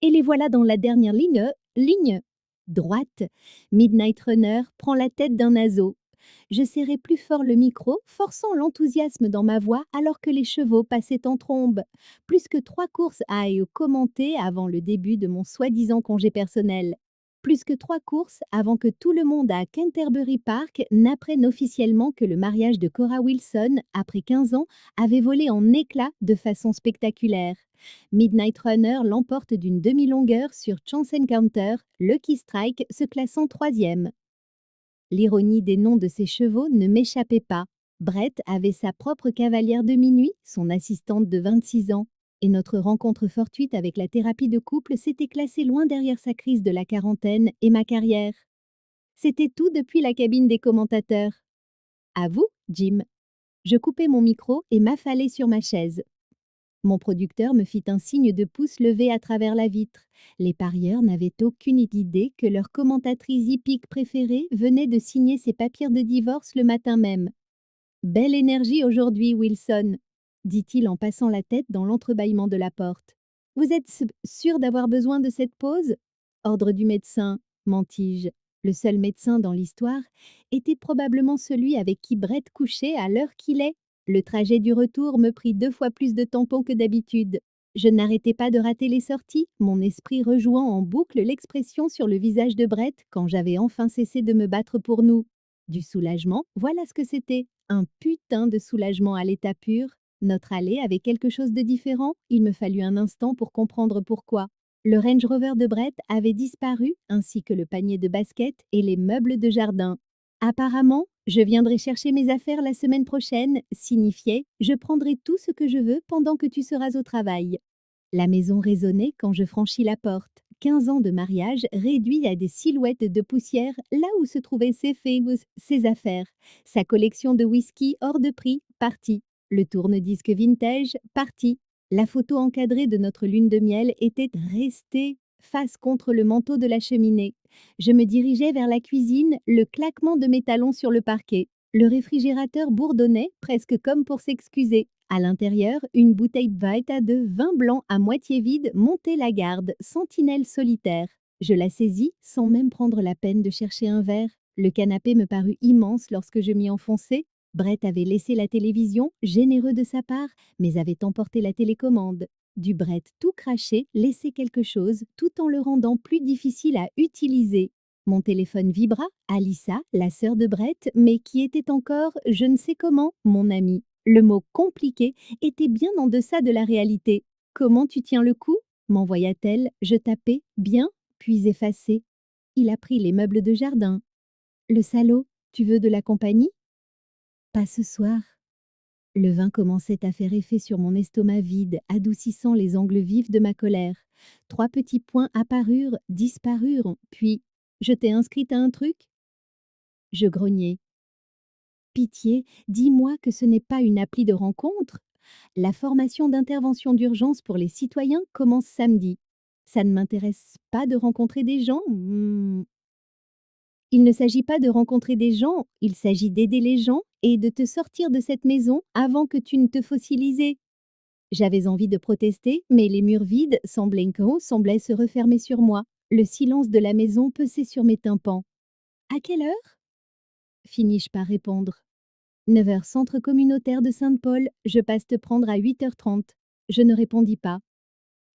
Et les voilà dans la dernière ligne droite. Midnight Runner prend la tête d'un aso. Je serrai plus fort le micro, forçant l'enthousiasme dans ma voix alors que les chevaux passaient en trombe. Plus que 3 courses à commenter avant le début de mon soi-disant congé personnel. Plus que 3 courses avant que tout le monde à Canterbury Park n'apprenne officiellement que le mariage de Cora Wilson, après 15 ans, avait volé en éclats de façon spectaculaire. Midnight Runner l'emporte d'une demi-longueur sur Chance Encounter, Lucky Strike se classant troisième. L'ironie des noms de ses chevaux ne m'échappait pas. Brett avait sa propre cavalière de minuit, son assistante de 26 ans, et notre rencontre fortuite avec la thérapie de couple s'était classée loin derrière sa crise de la quarantaine et ma carrière. C'était tout depuis la cabine des commentateurs. À vous, Jim. Je coupai mon micro et m'affalai sur ma chaise. Mon producteur me fit un signe de pouce levé à travers la vitre. Les parieurs n'avaient aucune idée que leur commentatrice hippique préférée venait de signer ses papiers de divorce le matin même. Belle énergie aujourd'hui, Wilson, dit-il en passant la tête dans l'entrebâillement de la porte. Vous êtes sûr d'avoir besoin de cette pause? Ordre du médecin, mentis-je. Le seul médecin dans l'histoire était probablement celui avec qui Brett couchait à l'heure qu'il est. Le trajet du retour me prit 2 fois plus de tampons que d'habitude. Je n'arrêtais pas de rater les sorties, mon esprit rejouant en boucle l'expression sur le visage de Brett quand j'avais enfin cessé de me battre pour nous. Du soulagement, voilà ce que c'était. Un putain de soulagement à l'état pur. Notre allée avait quelque chose de différent, il me fallut un instant pour comprendre pourquoi. Le Range Rover de Brett avait disparu, ainsi que le panier de basket et les meubles de jardin. Apparemment, je viendrai chercher mes affaires la semaine prochaine, signifiait je prendrai tout ce que je veux pendant que tu seras au travail. La maison résonnait quand je franchis la porte. 15 ans de mariage réduits à des silhouettes de poussière là où se trouvaient ses famous, ses affaires. Sa collection de whisky hors de prix, parti. Le tourne-disque vintage, parti. La photo encadrée de notre lune de miel était restée face contre le manteau de la cheminée. Je me dirigeais vers la cuisine, le claquement de mes talons sur le parquet. Le réfrigérateur bourdonnait, presque comme pour s'excuser. À l'intérieur, une bouteille Vita de vin blanc à moitié vide montait la garde, sentinelle solitaire. Je la saisis sans même prendre la peine de chercher un verre. Le canapé me parut immense lorsque je m'y enfonçai. Brett avait laissé la télévision, généreux de sa part, mais avait emporté la télécommande. Du Brett tout craché, laissait quelque chose, tout en le rendant plus difficile à utiliser. Mon téléphone vibra, Alissa, la sœur de Brett, mais qui était encore, je ne sais comment, mon amie. Le mot compliqué était bien en deçà de la réalité. Comment tu tiens le coup? M'envoya-t-elle. Je tapais, bien, puis effacé. Il a pris les meubles de jardin. Le salaud, tu veux de la compagnie? Pas ce soir. Le vin commençait à faire effet sur mon estomac vide, adoucissant les angles vifs de ma colère. 3 petits points apparurent, disparurent, puis « Je t'ai inscrite à un truc ?» Je grognai. « Pitié, dis-moi que ce n'est pas une appli de rencontre. La formation d'intervention d'urgence pour les citoyens commence samedi. Ça ne m'intéresse pas de rencontrer des gens. Il ne s'agit pas de rencontrer des gens, il s'agit d'aider les gens et de te sortir de cette maison avant que tu ne te fossilises. » J'avais envie de protester, mais les murs vides, sans blinker, semblaient se refermer sur moi. Le silence de la maison pesait sur mes tympans. « À quelle heure ?» finis-je par répondre. 9h centre communautaire de Sainte-Paul, je passe te prendre à 8h30. Je ne répondis pas.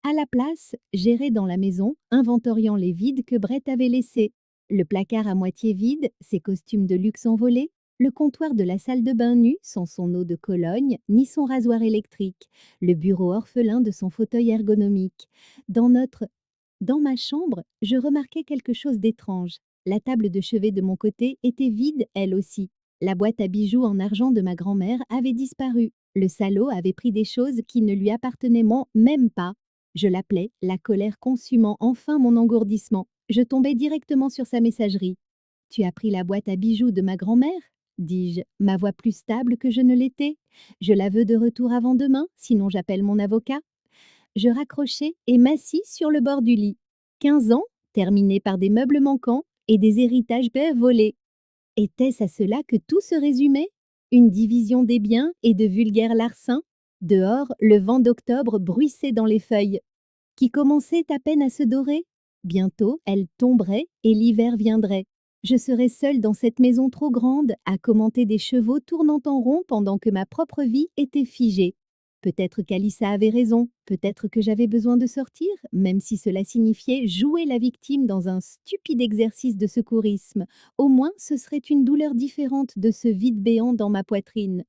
À la place, j'errais dans la maison, inventoriant les vides que Brett avait laissés. Le placard à moitié vide, ses costumes de luxe envolés, le comptoir de la salle de bain nu sans son eau de Cologne, ni son rasoir électrique, le bureau orphelin de son fauteuil ergonomique. Dans ma chambre, je remarquai quelque chose d'étrange. La table de chevet de mon côté était vide, elle aussi. La boîte à bijoux en argent de ma grand-mère avait disparu. Le salaud avait pris des choses qui ne lui appartenaient même pas. Je l'appelais, la colère consumant enfin mon engourdissement. Je tombais directement sur sa messagerie. « Tu as pris la boîte à bijoux de ma grand-mère ?» dis-je, ma voix plus stable que je ne l'étais. « Je la veux de retour avant demain, sinon j'appelle mon avocat. » Je raccrochai et m'assis sur le bord du lit. 15 ans, terminés par des meubles manquants et des héritages volés. Était-ce à cela que tout se résumait? Une division des biens et de vulgaires larcins? Dehors, le vent d'octobre bruissait dans les feuilles. qui commençait à peine à se dorer. Bientôt, elle tomberait et l'hiver viendrait. Je serais seule dans cette maison trop grande, à commenter des chevaux tournant en rond pendant que ma propre vie était figée. Peut-être qu'Alissa avait raison, peut-être que j'avais besoin de sortir, même si cela signifiait jouer la victime dans un stupide exercice de secourisme. Au moins, ce serait une douleur différente de ce vide béant dans ma poitrine.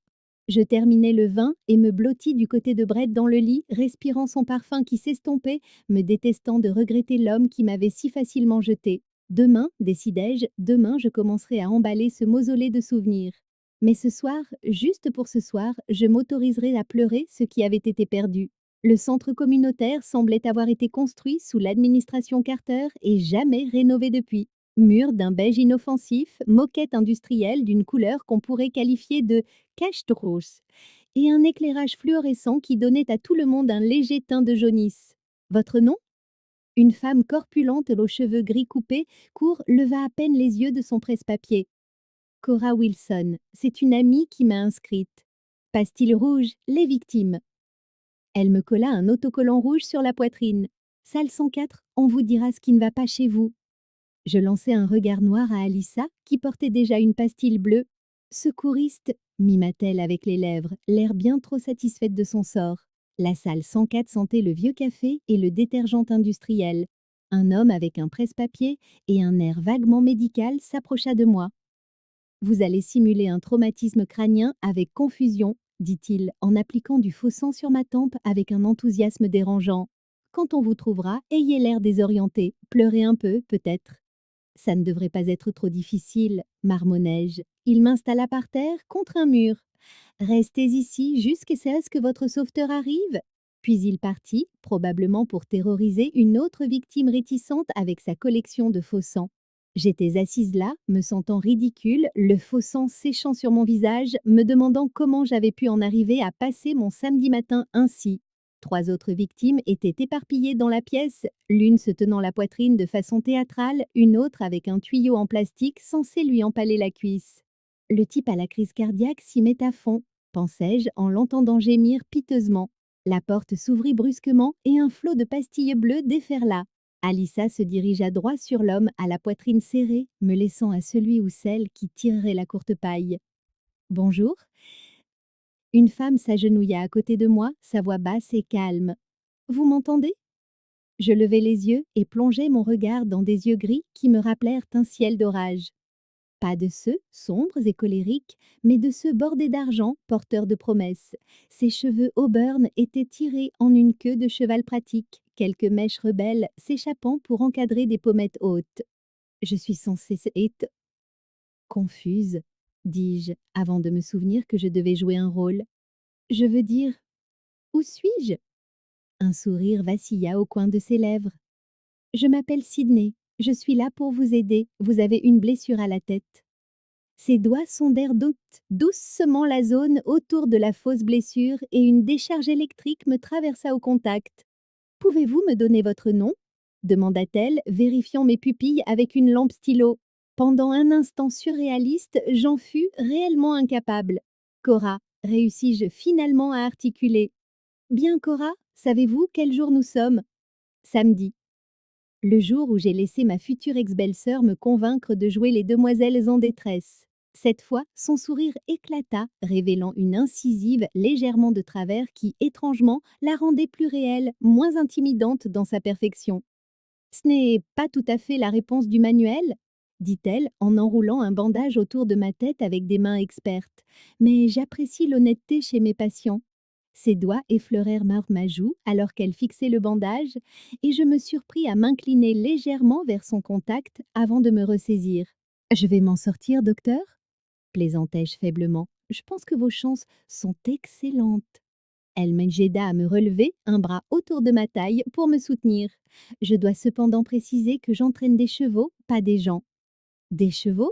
Je terminai le vin et me blottis du côté de Brett dans le lit, respirant son parfum qui s'estompait, me détestant de regretter l'homme qui m'avait si facilement jeté. Demain, décidai-je, demain je commencerai à emballer ce mausolée de souvenirs. Mais ce soir, juste pour ce soir, je m'autoriserai à pleurer ce qui avait été perdu. Le centre communautaire semblait avoir été construit sous l'administration Carter et jamais rénové depuis. Mur d'un beige inoffensif, moquette industrielle d'une couleur qu'on pourrait qualifier de cache-trousse, et un éclairage fluorescent qui donnait à tout le monde un léger teint de jaunisse. Votre nom? Une femme corpulente aux cheveux gris coupés, court, leva à peine les yeux de son presse-papier. Cora Wilson, c'est une amie qui m'a inscrite. Pastille rouge, les victimes. Elle me colla un autocollant rouge sur la poitrine. Salle 104, on vous dira ce qui ne va pas chez vous. Je lançai un regard noir à Alissa, qui portait déjà une pastille bleue. Secouriste, mima-t-elle avec les lèvres, l'air bien trop satisfaite de son sort. La salle 104 sentait le vieux café et le détergent industriel. Un homme avec un presse-papier et un air vaguement médical s'approcha de moi. Vous allez simuler un traumatisme crânien avec confusion, dit-il, en appliquant du faux sang sur ma tempe avec un enthousiasme dérangeant. Quand on vous trouvera, ayez l'air désorienté, pleurez un peu, peut-être. Ça ne devrait pas être trop difficile, marmonnai-je. Il m'installa par terre, contre un mur. Restez ici jusqu'à ce que votre sauveteur arrive. Puis il partit, probablement pour terroriser une autre victime réticente avec sa collection de faux sang. J'étais assise là, me sentant ridicule, le faux sang séchant sur mon visage, me demandant comment j'avais pu en arriver à passer mon samedi matin ainsi. 3 autres victimes étaient éparpillées dans la pièce, l'une se tenant la poitrine de façon théâtrale, une autre avec un tuyau en plastique censé lui empaler la cuisse. Le type à la crise cardiaque s'y met à fond, pensai-je en l'entendant gémir piteusement. La porte s'ouvrit brusquement et un flot de pastilles bleues déferla. Alissa se dirigea droit sur l'homme à la poitrine serrée, me laissant à celui ou celle qui tirerait la courte paille. Bonjour. Une femme s'agenouilla à côté de moi, sa voix basse et calme. Vous m'entendez? Je levai les yeux et plongeai mon regard dans des yeux gris qui me rappelèrent un ciel d'orage. Pas de ceux, sombres et colériques, mais de ceux bordés d'argent, porteurs de promesses. Ses cheveux auburn étaient tirés en une queue de cheval pratique, quelques mèches rebelles s'échappant pour encadrer des pommettes hautes. Je suis censée être confuse, dis-je, avant de me souvenir que je devais jouer un rôle. Je veux dire, où suis-je? Un sourire vacilla au coin de ses lèvres. Je m'appelle Sydney, je suis là pour vous aider, vous avez une blessure à la tête. Ses doigts sondèrent doucement la zone autour de la fausse blessure et une décharge électrique me traversa au contact. Pouvez-vous me donner votre nom? Demanda-t-elle, vérifiant mes pupilles avec une lampe stylo. Pendant un instant surréaliste, j'en fus réellement incapable. Cora, réussis-je finalement à articuler. Bien Cora, savez-vous quel jour nous sommes? Samedi. Le jour où j'ai laissé ma future ex-belle-sœur me convaincre de jouer les demoiselles en détresse. Cette fois, son sourire éclata, révélant une incisive légèrement de travers qui, étrangement, la rendait plus réelle, moins intimidante dans sa perfection. Ce n'est pas tout à fait la réponse du manuel, dit-elle en enroulant un bandage autour de ma tête avec des mains expertes, mais j'apprécie l'honnêteté chez mes patients. Ses doigts effleurèrent ma joue alors qu'elle fixait le bandage, et je me surpris à m'incliner légèrement vers son contact avant de me ressaisir. Je vais m'en sortir, docteur? Plaisantai-je faiblement. Je pense que vos chances sont excellentes. Elle m'aida à me relever, un bras autour de ma taille, pour me soutenir. Je dois cependant préciser que j'entraîne des chevaux, pas des gens. Des chevaux?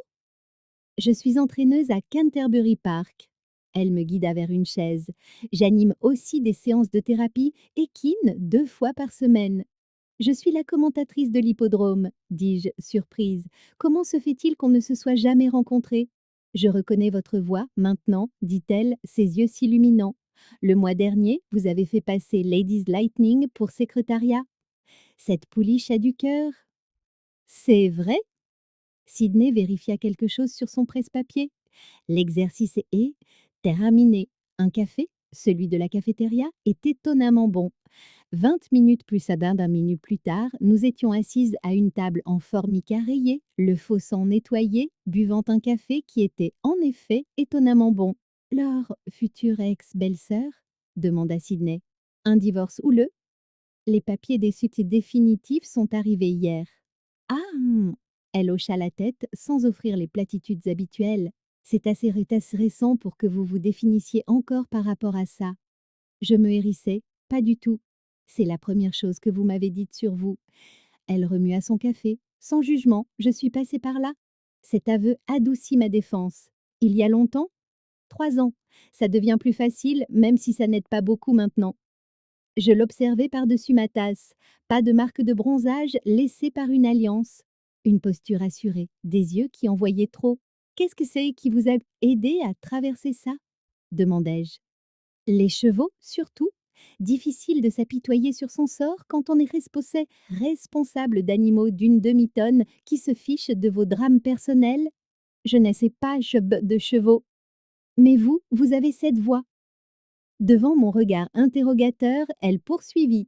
Je suis entraîneuse à Canterbury Park. Elle me guida vers une chaise. J'anime aussi des séances de thérapie équine 2 fois par semaine. Je suis la commentatrice de l'hippodrome, dis-je, surprise. Comment se fait-il qu'on ne se soit jamais rencontrés? Je reconnais votre voix, maintenant, dit-elle, ses yeux s'illuminant. Le mois dernier, vous avez fait passer Ladies Lightning pour secrétariat. Cette pouliche a du cœur. C'est vrai? Sydney vérifia quelque chose sur son presse-papier. L'exercice est terminé. Un café, celui de la cafétéria, est étonnamment bon. 20 minutes plus d'un minute plus tard, nous étions assises à une table en formica rayée, le faux sang nettoyé, buvant un café qui était en effet étonnamment bon. Leur future ex-belle-sœur demanda Sydney. Un divorce houleux? Les papiers des suites définitifs sont arrivés hier. Ah! Elle hocha la tête sans offrir les platitudes habituelles. C'est assez récent pour que vous vous définissiez encore par rapport à ça. Je me hérissais. Pas du tout. C'est la première chose que vous m'avez dite sur vous. Elle remua son café. Sans jugement, je suis passée par là. Cet aveu adoucit ma défense. Il y a longtemps? 3 ans. Ça devient plus facile, même si ça n'aide pas beaucoup maintenant. Je l'observais par-dessus ma tasse. Pas de marque de bronzage laissée par une alliance. Une posture assurée, des yeux qui en voyaient trop. Qu'est-ce que c'est qui vous a aidé à traverser ça? Demandai-je. Les chevaux, surtout. Difficile de s'apitoyer sur son sort quand on est responsable d'animaux d'une demi-tonne qui se fichent de vos drames personnels. Je ne sais pas de chevaux. Mais vous, vous avez cette voix. Devant mon regard interrogateur, elle poursuivit.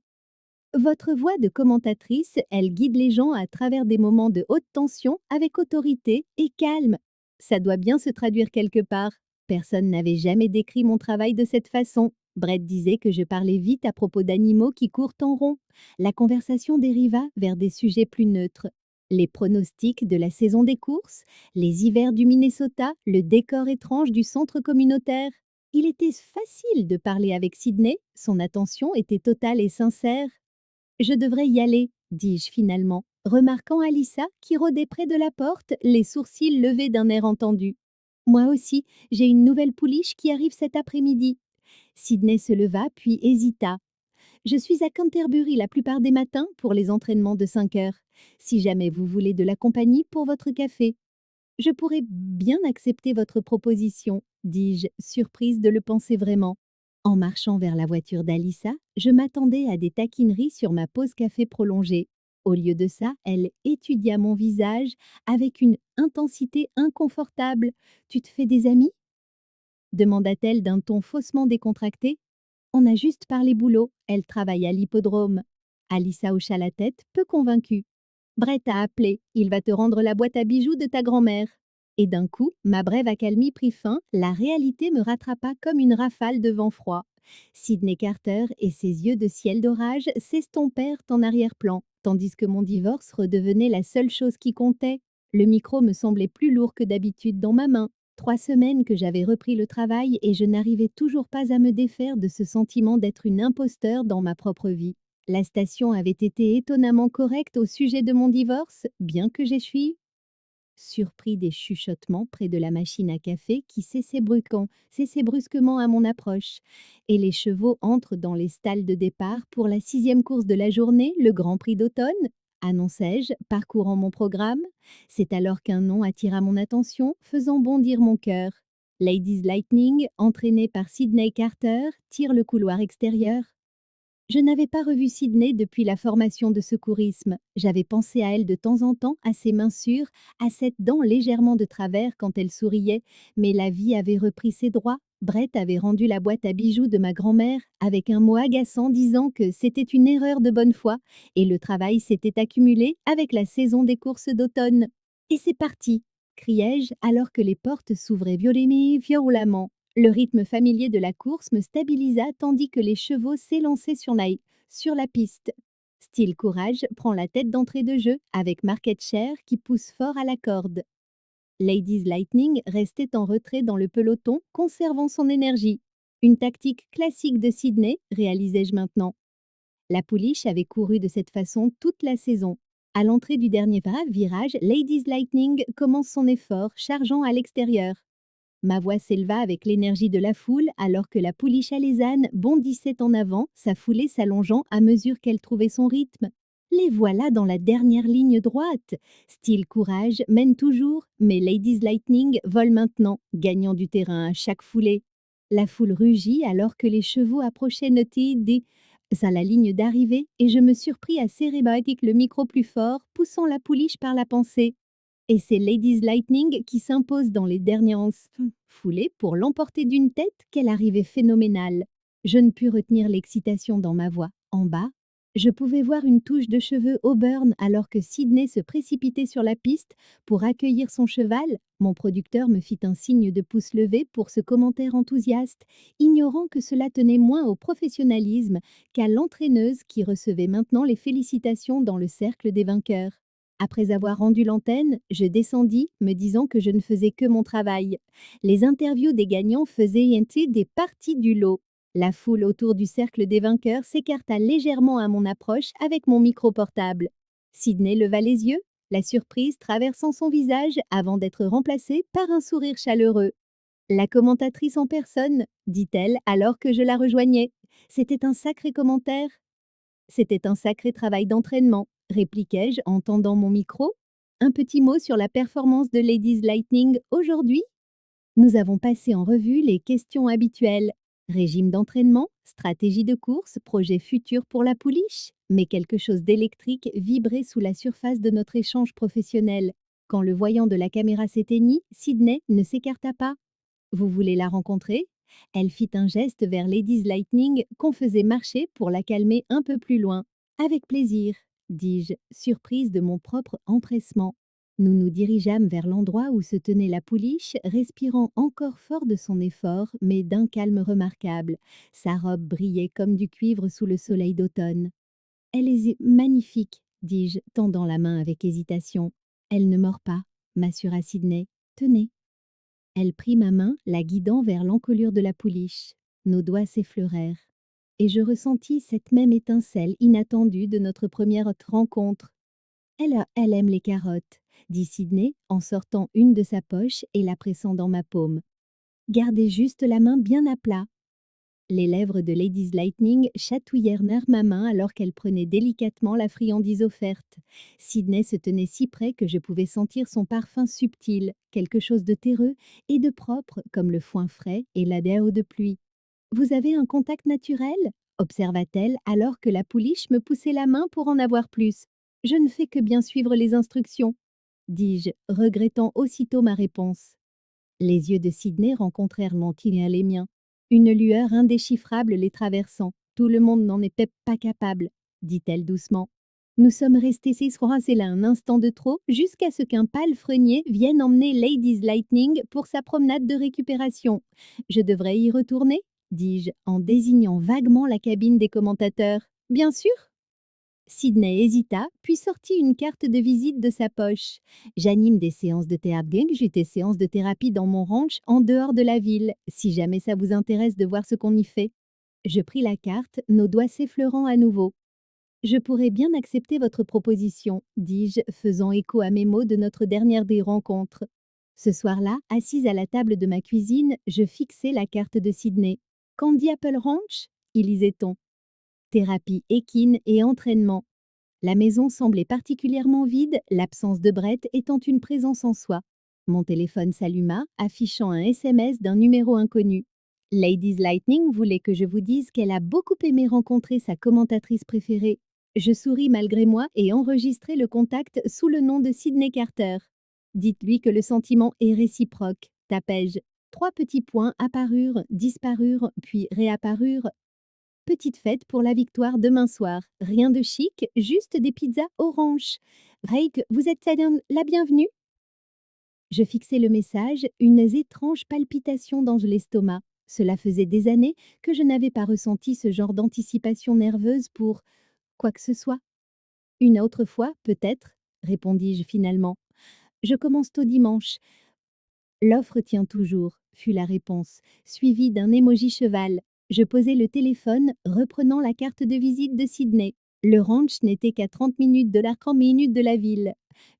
Votre voix de commentatrice, elle guide les gens à travers des moments de haute tension avec autorité et calme. Ça doit bien se traduire quelque part. Personne n'avait jamais décrit mon travail de cette façon. Brett disait que je parlais vite à propos d'animaux qui courent en rond. La conversation dériva vers des sujets plus neutres. Les pronostics de la saison des courses, les hivers du Minnesota, le décor étrange du centre communautaire. Il était facile de parler avec Sydney, son attention était totale et sincère. Je devrais y aller, dis-je finalement, remarquant Alyssa qui rôdait près de la porte, les sourcils levés d'un air entendu. Moi aussi, j'ai une nouvelle pouliche qui arrive cet après-midi. Sydney se leva puis hésita. Je suis à Canterbury la plupart des matins pour les entraînements de 5 heures. Si jamais vous voulez de la compagnie pour votre café. Je pourrais bien accepter votre proposition, dis-je, surprise de le penser vraiment. En marchant vers la voiture d'Alyssa, je m'attendais à des taquineries sur ma pause café prolongée. Au lieu de ça, elle étudia mon visage avec une intensité inconfortable. Tu te fais des amis? Demanda-t-elle d'un ton faussement décontracté. On a juste parlé boulot, elle travaille à l'hippodrome. Alyssa hocha la tête, peu convaincue. Brett a appelé, il va te rendre la boîte à bijoux de ta grand-mère. Et d'un coup, ma brève accalmie prit fin, la réalité me rattrapa comme une rafale de vent froid. Sydney Carter et ses yeux de ciel d'orage s'estompèrent en arrière-plan, tandis que mon divorce redevenait la seule chose qui comptait. Le micro me semblait plus lourd que d'habitude dans ma main. 3 semaines que j'avais repris le travail et je n'arrivais toujours pas à me défaire de ce sentiment d'être une imposteur dans ma propre vie. La station avait été étonnamment correcte au sujet de mon divorce, bien que j'échoue. Surpris des chuchotements près de la machine à café qui cessait brusquement à mon approche, et les chevaux entrent dans les stalles de départ pour la 6e course de la journée, le Grand Prix d'automne, annonçai-je, parcourant mon programme. C'est alors qu'un nom attira mon attention, faisant bondir mon cœur. Ladies Lightning, entraînée par Sydney Carter, tire le couloir extérieur. Je n'avais pas revu Sydney depuis la formation de secourisme. J'avais pensé à elle de temps en temps, à ses mains sûres, à cette dent légèrement de travers quand elle souriait, mais la vie avait repris ses droits. Brett avait rendu la boîte à bijoux de ma grand-mère avec un mot agaçant disant que c'était une erreur de bonne foi et le travail s'était accumulé avec la saison des courses d'automne. Et c'est parti, criai-je alors que les portes s'ouvraient violemment. Le rythme familier de la course me stabilisa tandis que les chevaux s'élançaient sur la piste. Style Courage prend la tête d'entrée de jeu avec Market Share qui pousse fort à la corde. Ladies Lightning restait en retrait dans le peloton, conservant son énergie. Une tactique classique de Sydney, réalisai-je maintenant. La pouliche avait couru de cette façon toute la saison. À l'entrée du dernier virage, Ladies Lightning commence son effort, chargeant à l'extérieur. Ma voix s'éleva avec l'énergie de la foule alors que la pouliche alezane bondissait en avant, sa foulée s'allongeant à mesure qu'elle trouvait son rythme. Les voilà dans la dernière ligne droite. Style Courage mène toujours, mais Ladies Lightning vole maintenant, gagnant du terrain à chaque foulée. La foule rugit alors que les chevaux approchaient Ça la ligne d'arrivée et je me surpris à serrer avec le micro plus fort, poussant la pouliche par la pensée. Et c'est Ladies Lightning qui s'impose dans les dernières foulées pour l'emporter d'une tête qu'elle arrivait phénoménale. Je ne pus retenir l'excitation dans ma voix. En bas, je pouvais voir une touche de cheveux auburn alors que Sydney se précipitait sur la piste pour accueillir son cheval. Mon producteur me fit un signe de pouce levé pour ce commentaire enthousiaste, ignorant que cela tenait moins au professionnalisme qu'à l'entraîneuse qui recevait maintenant les félicitations dans le cercle des vainqueurs. Après avoir rendu l'antenne, je descendis, me disant que je ne faisais que mon travail. Les interviews des gagnants faisaient ainsi des parties du lot. La foule autour du cercle des vainqueurs s'écarta légèrement à mon approche avec mon micro portable. Sydney leva les yeux, la surprise traversant son visage avant d'être remplacée par un sourire chaleureux. La commentatrice en personne, dit-elle alors que je la rejoignais. C'était un sacré commentaire. C'était un sacré travail d'entraînement, répliquai-je en tendant mon micro. Un petit mot sur la performance de Ladies Lightning aujourd'hui. Nous avons passé en revue les questions habituelles. Régime d'entraînement, stratégie de course, projet futur pour la pouliche. Mais quelque chose d'électrique vibrait sous la surface de notre échange professionnel. Quand le voyant de la caméra s'éteignit, Sydney ne s'écarta pas. Vous voulez la rencontrer? Elle fit un geste vers Ladies Lightning qu'on faisait marcher pour la calmer un peu plus loin. Avec plaisir, dis-je, surprise de mon propre empressement. Nous nous dirigeâmes vers l'endroit où se tenait la pouliche, respirant encore fort de son effort, mais d'un calme remarquable. Sa robe brillait comme du cuivre sous le soleil d'automne. Elle est magnifique, dis-je, tendant la main avec hésitation. Elle ne mord pas, m'assura Sydney. Tenez. Elle prit ma main, la guidant vers l'encolure de la pouliche. Nos doigts s'effleurèrent. Et je ressentis cette même étincelle inattendue de notre première rencontre. Elle aime les carottes, dit Sydney en sortant une de sa poche et la pressant dans ma paume. Gardez juste la main bien à plat. Les lèvres de Ladies Lightning chatouillèrent ma main alors qu'elle prenait délicatement la friandise offerte. Sydney se tenait si près que je pouvais sentir son parfum subtil, quelque chose de terreux et de propre comme le foin frais et la déo de pluie. Vous avez un contact naturel? Observa-t-elle alors que la pouliche me poussait la main pour en avoir plus. Je ne fais que bien suivre les instructions, dis-je, regrettant aussitôt ma réponse. Les yeux de Sydney rencontrèrent les miens. Une lueur indéchiffrable les traversant. Tout le monde n'en était pas capable, dit-elle doucement. Nous sommes restés s'escroisser là un instant de trop, jusqu'à ce qu'un palefrenier vienne emmener Ladies Lightning pour sa promenade de récupération. Je devrais y retourner, dis-je, en désignant vaguement la cabine des commentateurs. Bien sûr. Sydney hésita, puis sortit une carte de visite de sa poche. J'anime des séances de théâtre, j'ai des séances de thérapie dans mon ranch en dehors de la ville, si jamais ça vous intéresse de voir ce qu'on y fait. Je pris la carte, nos doigts s'effleurant à nouveau. Je pourrais bien accepter votre proposition, dis-je, faisant écho à mes mots de notre dernière des rencontres. Ce soir-là, assise à la table de ma cuisine, je fixai la carte de Sydney. Candy Apple Ranch? Y lisait-on. Thérapie équine et entraînement. La maison semblait particulièrement vide, l'absence de Brett étant une présence en soi. Mon téléphone s'alluma, affichant un SMS d'un numéro inconnu. Ladies Lightning voulait que je vous dise qu'elle a beaucoup aimé rencontrer sa commentatrice préférée. Je souris malgré moi et enregistrai le contact sous le nom de Sydney Carter. Dites-lui que le sentiment est réciproque, tapai-je. 3 petits points apparurent, disparurent, puis réapparurent. Petite fête pour la victoire demain soir. Rien de chic, juste des pizzas orange. Drake, vous êtes la bienvenue? Je fixai le message, une étrange palpitation dans l'estomac. Cela faisait des années que je n'avais pas ressenti ce genre d'anticipation nerveuse pour quoi que ce soit. Une autre fois, peut-être, répondis-je finalement. Je commence au dimanche. L'offre tient toujours, fut la réponse, suivie d'un émoji cheval. Je posai le téléphone, reprenant la carte de visite de Sydney. Le ranch n'était qu'à 30 minutes de minutes de la ville.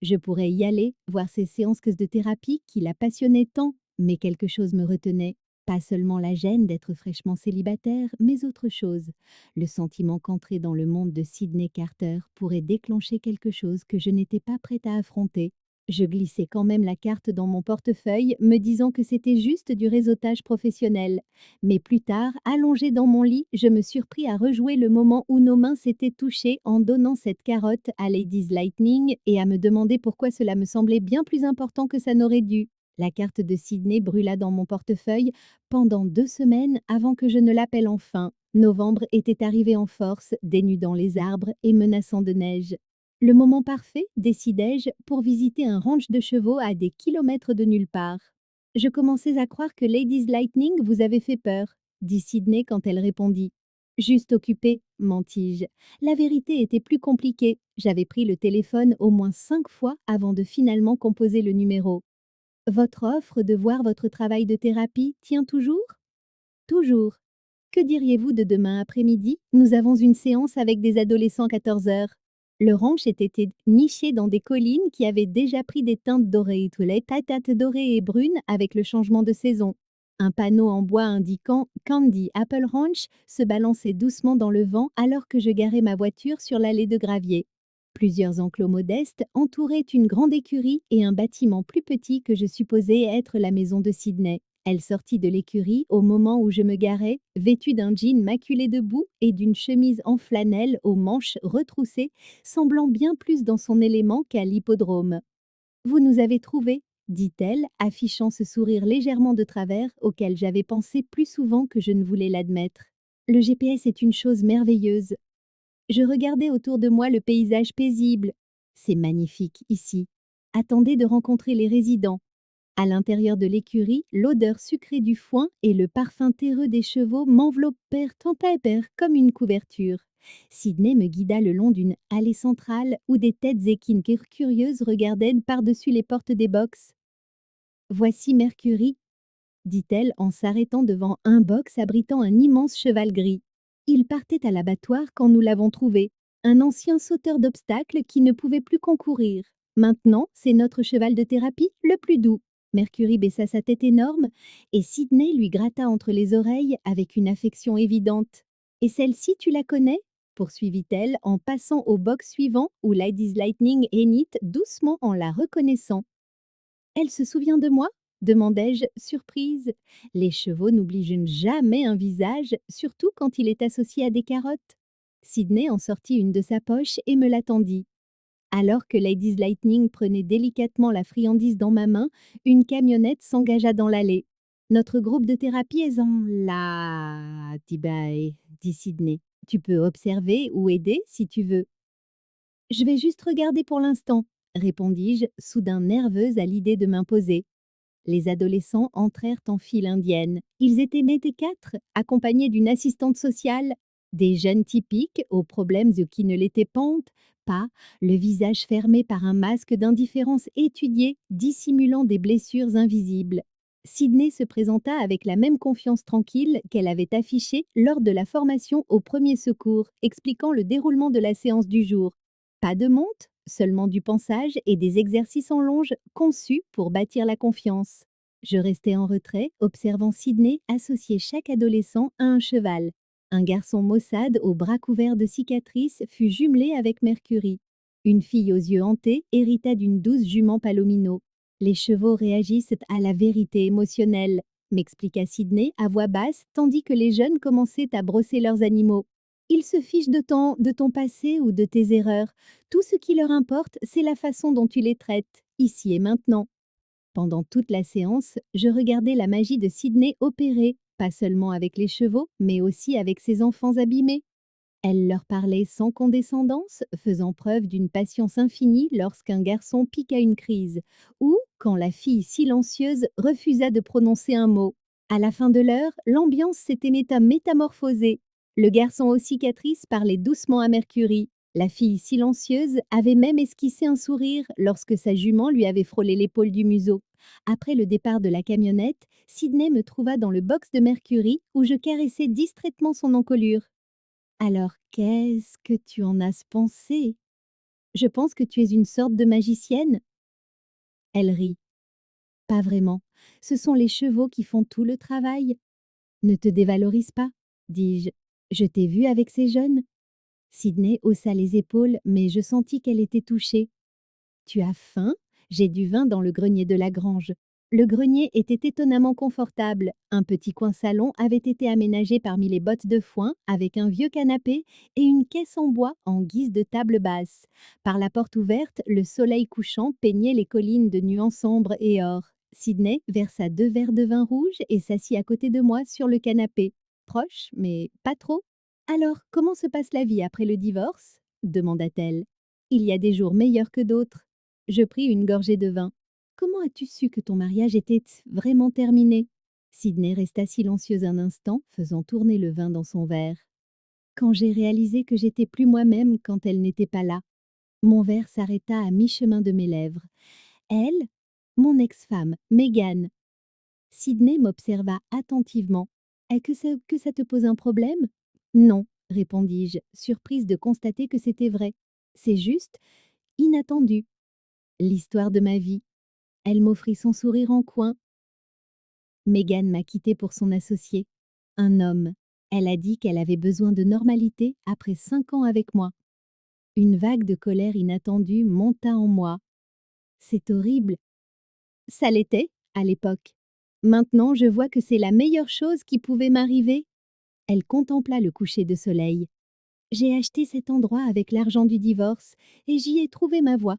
Je pourrais y aller, voir ces séances de thérapie qui la passionnaient tant, mais quelque chose me retenait. Pas seulement la gêne d'être fraîchement célibataire, mais autre chose. Le sentiment qu'entrer dans le monde de Sydney Carter pourrait déclencher quelque chose que je n'étais pas prête à affronter. Je glissai quand même la carte dans mon portefeuille, me disant que c'était juste du réseautage professionnel. Mais plus tard, allongée dans mon lit, je me surpris à rejouer le moment où nos mains s'étaient touchées en donnant cette carotte à Ladies Lightning et à me demander pourquoi cela me semblait bien plus important que ça n'aurait dû. La carte de Sydney brûla dans mon portefeuille pendant 2 semaines avant que je ne l'appelle enfin. Novembre était arrivé en force, dénudant les arbres et menaçant de neige. Le moment parfait, décidai-je, pour visiter un ranch de chevaux à des kilomètres de nulle part. Je commençais à croire que Ladies Lightning vous avait fait peur, dit Sydney quand elle répondit. Juste occupée, mentis-je. La vérité était plus compliquée. J'avais pris le téléphone au moins 5 fois avant de finalement composer le numéro. Votre offre de voir votre travail de thérapie tient toujours? Toujours. Que diriez-vous de demain après-midi? Nous avons une séance avec des adolescents à 14 heures. Le ranch était niché dans des collines qui avaient déjà pris des teintes dorées, tous les patates dorées et brunes avec le changement de saison. Un panneau en bois indiquant Candy Apple Ranch se balançait doucement dans le vent alors que je garais ma voiture sur l'allée de gravier. Plusieurs enclos modestes entouraient une grande écurie et un bâtiment plus petit que je supposais être la maison de Sydney. Elle sortit de l'écurie au moment où je me garais, vêtue d'un jean maculé de boue et d'une chemise en flanelle aux manches retroussées, semblant bien plus dans son élément qu'à l'hippodrome. Vous nous avez trouvés, dit-elle, affichant ce sourire légèrement de travers auquel j'avais pensé plus souvent que je ne voulais l'admettre. Le GPS est une chose merveilleuse. Je regardais autour de moi le paysage paisible. C'est magnifique ici. Attendez de rencontrer les résidents. À l'intérieur de l'écurie, l'odeur sucrée du foin et le parfum terreux des chevaux m'enveloppèrent tant à pair comme une couverture. Sydney me guida le long d'une allée centrale où des têtes équines curieuses regardaient par-dessus les portes des box. Voici Mercury, dit-elle en s'arrêtant devant un box abritant un immense cheval gris. Il partait à l'abattoir quand nous l'avons trouvé, un ancien sauteur d'obstacles qui ne pouvait plus concourir. Maintenant, c'est notre cheval de thérapie le plus doux. Mercury baissa sa tête énorme et Sydney lui gratta entre les oreilles avec une affection évidente. Et celle-ci, tu la connais? Poursuivit-elle en passant au box suivant où Ladies Lightning hennit doucement en la reconnaissant. Elle se souvient de moi? Demandai-je, surprise. Les chevaux n'oublient jamais un visage, surtout quand il est associé à des carottes. Sydney en sortit une de sa poche et me la tendit. Alors que Ladies Lightning prenait délicatement la friandise dans ma main, une camionnette s'engagea dans l'allée. Notre groupe de thérapie est en là, dit Sydney. Tu peux observer ou aider si tu veux. Je vais juste regarder pour l'instant, répondis-je, soudain nerveuse à l'idée de m'imposer. Les adolescents entrèrent en file indienne. Ils étaient et quatre, accompagnés d'une assistante sociale. Des jeunes typiques, aux problèmes qui ne l'étaient pas, le visage fermé par un masque d'indifférence étudié, dissimulant des blessures invisibles. Sydney se présenta avec la même confiance tranquille qu'elle avait affichée lors de la formation au premier secours, expliquant le déroulement de la séance du jour. Pas de monte, seulement du pansage et des exercices en longe conçus pour bâtir la confiance. Je restais en retrait, observant Sydney associer chaque adolescent à un cheval. Un garçon maussade aux bras couverts de cicatrices fut jumelé avec Mercury. Une fille aux yeux hantés hérita d'une douce jument palomino. Les chevaux réagissent à la vérité émotionnelle, m'expliqua Sydney à voix basse tandis que les jeunes commençaient à brosser leurs animaux. Ils se fichent de ton passé ou de tes erreurs. Tout ce qui leur importe, c'est la façon dont tu les traites, ici et maintenant. Pendant toute la séance, je regardais la magie de Sydney opérer, pas seulement avec les chevaux, mais aussi avec ses enfants abîmés. Elle leur parlait sans condescendance, faisant preuve d'une patience infinie lorsqu'un garçon piqua une crise, ou quand la fille silencieuse refusa de prononcer un mot. À la fin de l'heure, l'ambiance s'était métamorphosée. Le garçon aux cicatrices parlait doucement à Mercury. La fille silencieuse avait même esquissé un sourire lorsque sa jument lui avait frôlé l'épaule du museau. Après le départ de la camionnette, Sydney me trouva dans le box de Mercury où je caressais distraitement son encolure. Alors, qu'est-ce que tu en as pensé? Je pense que tu es une sorte de magicienne. Elle rit. Pas vraiment. Ce sont les chevaux qui font tout le travail. Ne te dévalorise pas, dis-je. Je t'ai vu avec ces jeunes. Sydney haussa les épaules, mais je sentis qu'elle était touchée. Tu as faim? J'ai du vin dans le grenier de la grange. Le grenier était étonnamment confortable. Un petit coin salon avait été aménagé parmi les bottes de foin avec un vieux canapé et une caisse en bois en guise de table basse. Par la porte ouverte, le soleil couchant peignait les collines de nuances sombres et or. Sydney versa 2 verres de vin rouge et s'assit à côté de moi sur le canapé. Proche, mais pas trop. Alors, comment se passe la vie après le divorce demanda-t-elle. Il y a des jours meilleurs que d'autres. Je pris une gorgée de vin. Comment as-tu su que ton mariage était vraiment terminé? Sydney resta silencieuse un instant, faisant tourner le vin dans son verre. Quand j'ai réalisé que j'étais plus moi-même quand elle n'était pas là, mon verre s'arrêta à mi-chemin de mes lèvres. Elle, mon ex-femme, Megan. Sydney m'observa attentivement. Est-ce que ça te pose un problème? Non, répondis-je, surprise de constater que c'était vrai. C'est juste inattendu. L'histoire de ma vie. Elle m'offrit son sourire en coin. Megan m'a quittée pour son associé, un homme. Elle a dit qu'elle avait besoin de normalité après 5 ans avec moi. Une vague de colère inattendue monta en moi. C'est horrible. Ça l'était, à l'époque. Maintenant, je vois que c'est la meilleure chose qui pouvait m'arriver. Elle contempla le coucher de soleil. J'ai acheté cet endroit avec l'argent du divorce et j'y ai trouvé ma voie.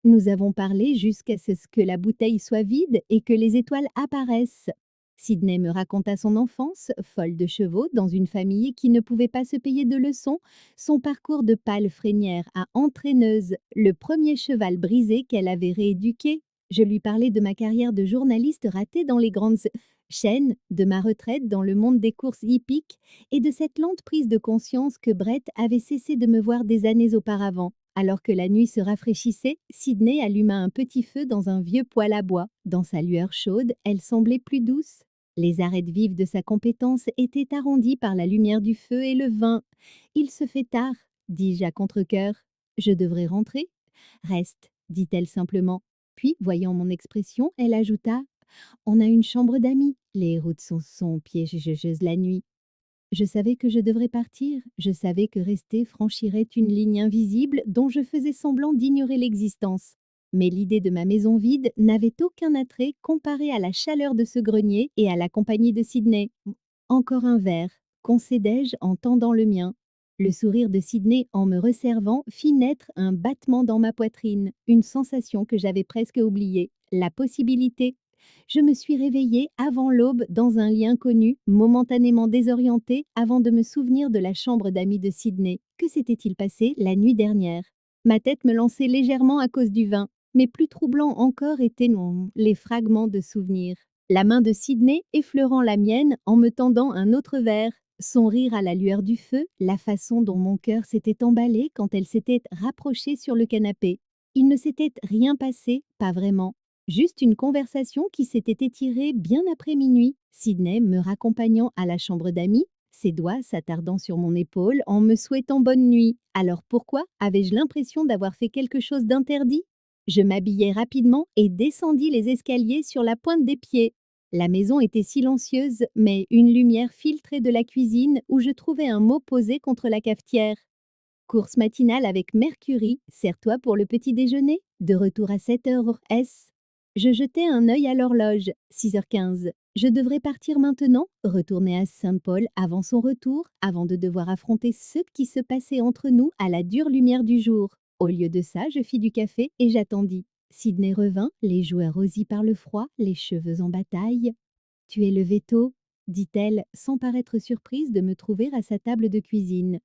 Nous avons parlé jusqu'à ce que la bouteille soit vide et que les étoiles apparaissent. Sydney me raconta son enfance, folle de chevaux, dans une famille qui ne pouvait pas se payer de leçons, son parcours de pâle frénière à entraîneuse, le premier cheval brisé qu'elle avait rééduqué. Je lui parlais de ma carrière de journaliste ratée dans les grandes chaînes, de ma retraite dans le monde des courses hippiques et de cette lente prise de conscience que Brett avait cessé de me voir des années auparavant. Alors que la nuit se rafraîchissait, Sydney alluma un petit feu dans un vieux poêle à bois. Dans sa lueur chaude, elle semblait plus douce. Les arêtes vives de sa compétence étaient arrondies par la lumière du feu et le vin. Il se fait tard, dis-je à contre-cœur. Je devrais rentrer? Reste, dit-elle simplement. Puis, voyant mon expression, elle ajouta: On a une chambre d'amis. Les routes sont piégeuses la nuit. Je savais que je devrais partir, je savais que rester franchirait une ligne invisible dont je faisais semblant d'ignorer l'existence. Mais l'idée de ma maison vide n'avait aucun attrait comparé à la chaleur de ce grenier et à la compagnie de Sydney. Encore un verre, concédai-je en tendant le mien. Le sourire de Sydney en me resservant fit naître un battement dans ma poitrine, une sensation que j'avais presque oubliée, la possibilité. Je me suis réveillée avant l'aube dans un lit inconnu, momentanément désorientée avant de me souvenir de la chambre d'amis de Sydney. Que s'était-il passé la nuit dernière? Ma tête me lançait légèrement à cause du vin, mais plus troublant encore étaient les fragments de souvenirs. La main de Sydney effleurant la mienne en me tendant un autre verre, son rire à la lueur du feu, la façon dont mon cœur s'était emballé quand elle s'était rapprochée sur le canapé. Il ne s'était rien passé, pas vraiment. Juste une conversation qui s'était étirée bien après minuit, Sydney me raccompagnant à la chambre d'amis, ses doigts s'attardant sur mon épaule en me souhaitant bonne nuit. Alors pourquoi avais-je l'impression d'avoir fait quelque chose d'interdit? Je m'habillai rapidement et descendis les escaliers sur la pointe des pieds. La maison était silencieuse, mais une lumière filtrait de la cuisine où je trouvais un mot posé contre la cafetière. Course matinale avec Mercury, sers-toi pour le petit déjeuner, de retour à 7 heures S. Je jetai un œil à l'horloge, 6h15. Je devrais partir maintenant, retourner à Saint-Paul avant son retour, avant de devoir affronter ce qui se passait entre nous à la dure lumière du jour. Au lieu de ça, je fis du café et j'attendis. Sydney revint, les joues rosis par le froid, les cheveux en bataille. Tu es levé tôt, dit-elle, sans paraître surprise de me trouver à sa table de cuisine.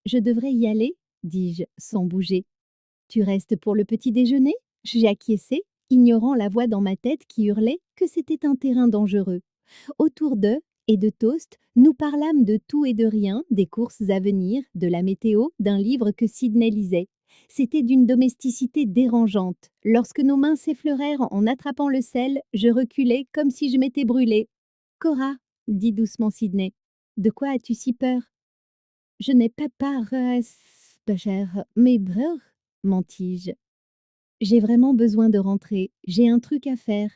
Je devrais y aller, dis-je, sans bouger. Tu restes pour le petit déjeuner? J'ai acquiescé, ignorant la voix dans ma tête qui hurlait que c'était un terrain dangereux. Autour d'eux et de toast, nous parlâmes de tout et de rien, des courses à venir, de la météo, d'un livre que Sydney lisait. C'était d'une domesticité dérangeante. Lorsque nos mains s'effleurèrent en attrapant le sel, je reculai comme si je m'étais brûlée. Cora, dit doucement Sydney, de quoi as-tu si peur? Je n'ai pas peur, cher, mais brr, mentis-je. J'ai vraiment besoin de rentrer, j'ai un truc à faire.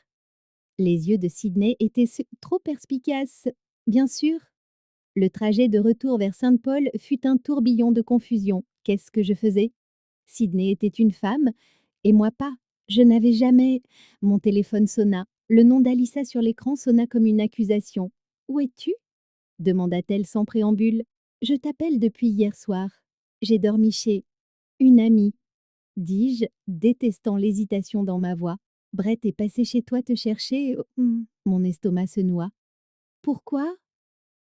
Les yeux de Sydney étaient trop perspicaces. Bien sûr. Le trajet de retour vers Saint-Paul fut un tourbillon de confusion. Qu'est-ce que je faisais? Sydney était une femme, et moi pas. Je n'avais jamais... Mon téléphone sonna. Le nom d'Alissa sur l'écran sonna comme une accusation. Où es-tu? Demanda-t-elle sans préambule. Je t'appelle depuis hier soir. J'ai dormi chez une amie, dis-je, détestant l'hésitation dans ma voix. Brett est passé chez toi te chercher. Mon estomac se noua. Pourquoi?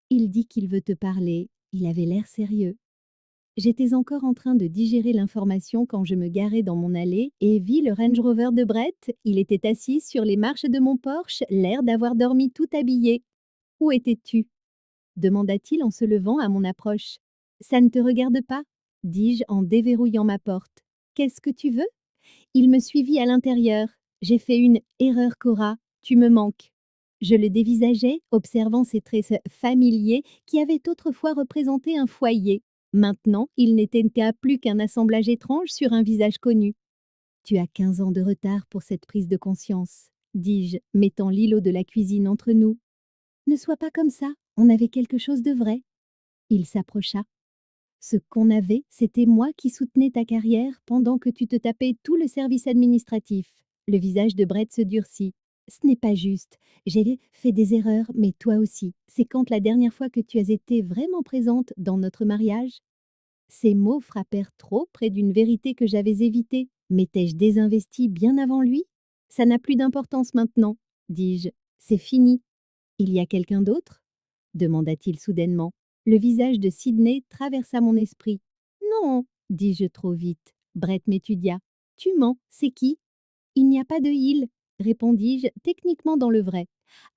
Il dit qu'il veut te parler. Il avait l'air sérieux. J'étais encore en train de digérer l'information quand je me garai dans mon allée et vis le Range Rover de Brett. Il était assis sur les marches de mon Porsche, l'air d'avoir dormi tout habillé. Où étais-tu? Demanda-t-il en se levant à mon approche. Ça ne te regarde pas, dis-je en déverrouillant ma porte. Qu'est-ce que tu veux? Il me suivit à l'intérieur. J'ai fait une erreur, Cora. Tu me manques. Je le dévisageais, observant ses traits familiers qui avaient autrefois représenté un foyer. Maintenant, il n'était qu'à plus qu'un assemblage étrange sur un visage connu. Tu as 15 ans de retard pour cette prise de conscience, dis-je, mettant l'îlot de la cuisine entre nous. Ne sois pas comme ça, on avait quelque chose de vrai. Il s'approcha. Ce qu'on avait, c'était moi qui soutenais ta carrière pendant que tu te tapais tout le service administratif. Le visage de Brett se durcit. Ce n'est pas juste. J'ai fait des erreurs, mais toi aussi. C'est quand la dernière fois que tu as été vraiment présente dans notre mariage? Ces mots frappèrent trop près d'une vérité que j'avais évitée. M'étais-je désinvestie bien avant lui? Ça n'a plus d'importance maintenant, dis-je. C'est fini. Il y a quelqu'un d'autre? Demanda-t-il soudainement. Le visage de Sydney traversa mon esprit. Non, dis-je trop vite. Brett m'étudia. Tu mens, c'est qui? Il n'y a pas de il, répondis-je, techniquement dans le vrai.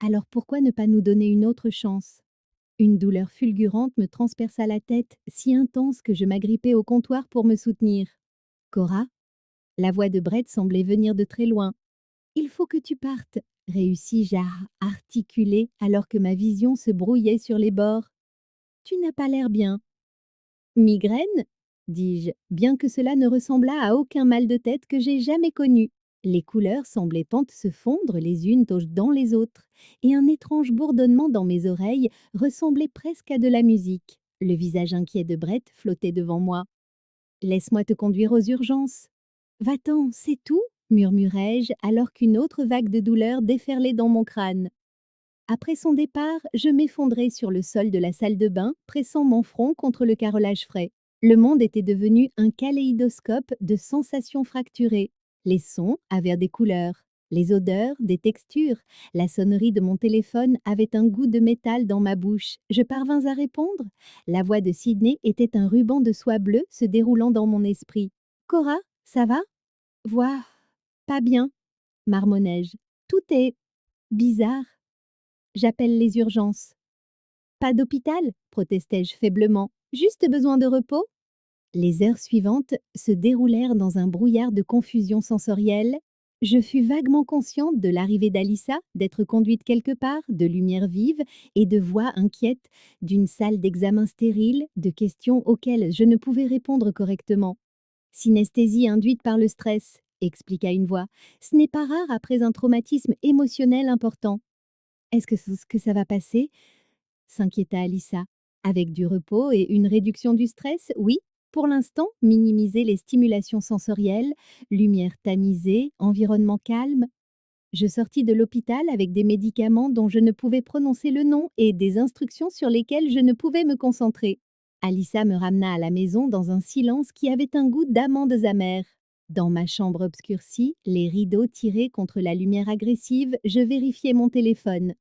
Alors pourquoi ne pas nous donner une autre chance? Une douleur fulgurante me transperça la tête, si intense que je m'agrippai au comptoir pour me soutenir. Cora? La voix de Brett semblait venir de très loin. Il faut que tu partes, réussis-je à articuler alors que ma vision se brouillait sur les bords. Tu n'as pas l'air bien. Migraine? Dis-je, bien que cela ne ressemblât à aucun mal de tête que j'ai jamais connu. Les couleurs semblaient tant se fondre les unes dans les autres, et un étrange bourdonnement dans mes oreilles ressemblait presque à de la musique. Le visage inquiet de Brett flottait devant moi. Laisse-moi te conduire aux urgences. Va-t'en, c'est tout, murmurai-je alors qu'une autre vague de douleur déferlait dans mon crâne. Après son départ, je m'effondrai sur le sol de la salle de bain, pressant mon front contre le carrelage frais. Le monde était devenu un kaléidoscope de sensations fracturées. Les sons avaient des couleurs, les odeurs des textures. La sonnerie de mon téléphone avait un goût de métal dans ma bouche. Je parvins à répondre. La voix de Sydney était un ruban de soie bleue se déroulant dans mon esprit. Cora, ça va? Vois, pas bien, marmonnai-je. Tout est bizarre. J'appelle les urgences. Pas d'hôpital, protestai-je faiblement. Juste besoin de repos? Les heures suivantes se déroulèrent dans un brouillard de confusion sensorielle. Je fus vaguement consciente de l'arrivée d'Alissa, d'être conduite quelque part, de lumières vives et de voix inquiètes, d'une salle d'examen stérile, de questions auxquelles je ne pouvais répondre correctement. Synesthésie induite par le stress, expliqua une voix. Ce n'est pas rare après un traumatisme émotionnel important. Est-ce que ça va passer? S'inquiéta Alissa. Avec du repos et une réduction du stress, oui. Pour l'instant, minimiser les stimulations sensorielles, lumière tamisée, environnement calme. Je sortis de l'hôpital avec des médicaments dont je ne pouvais prononcer le nom et des instructions sur lesquelles je ne pouvais me concentrer. Alissa me ramena à la maison dans un silence qui avait un goût d'amandes amères. Dans ma chambre obscurcie, les rideaux tirés contre la lumière agressive, je vérifiai mon téléphone.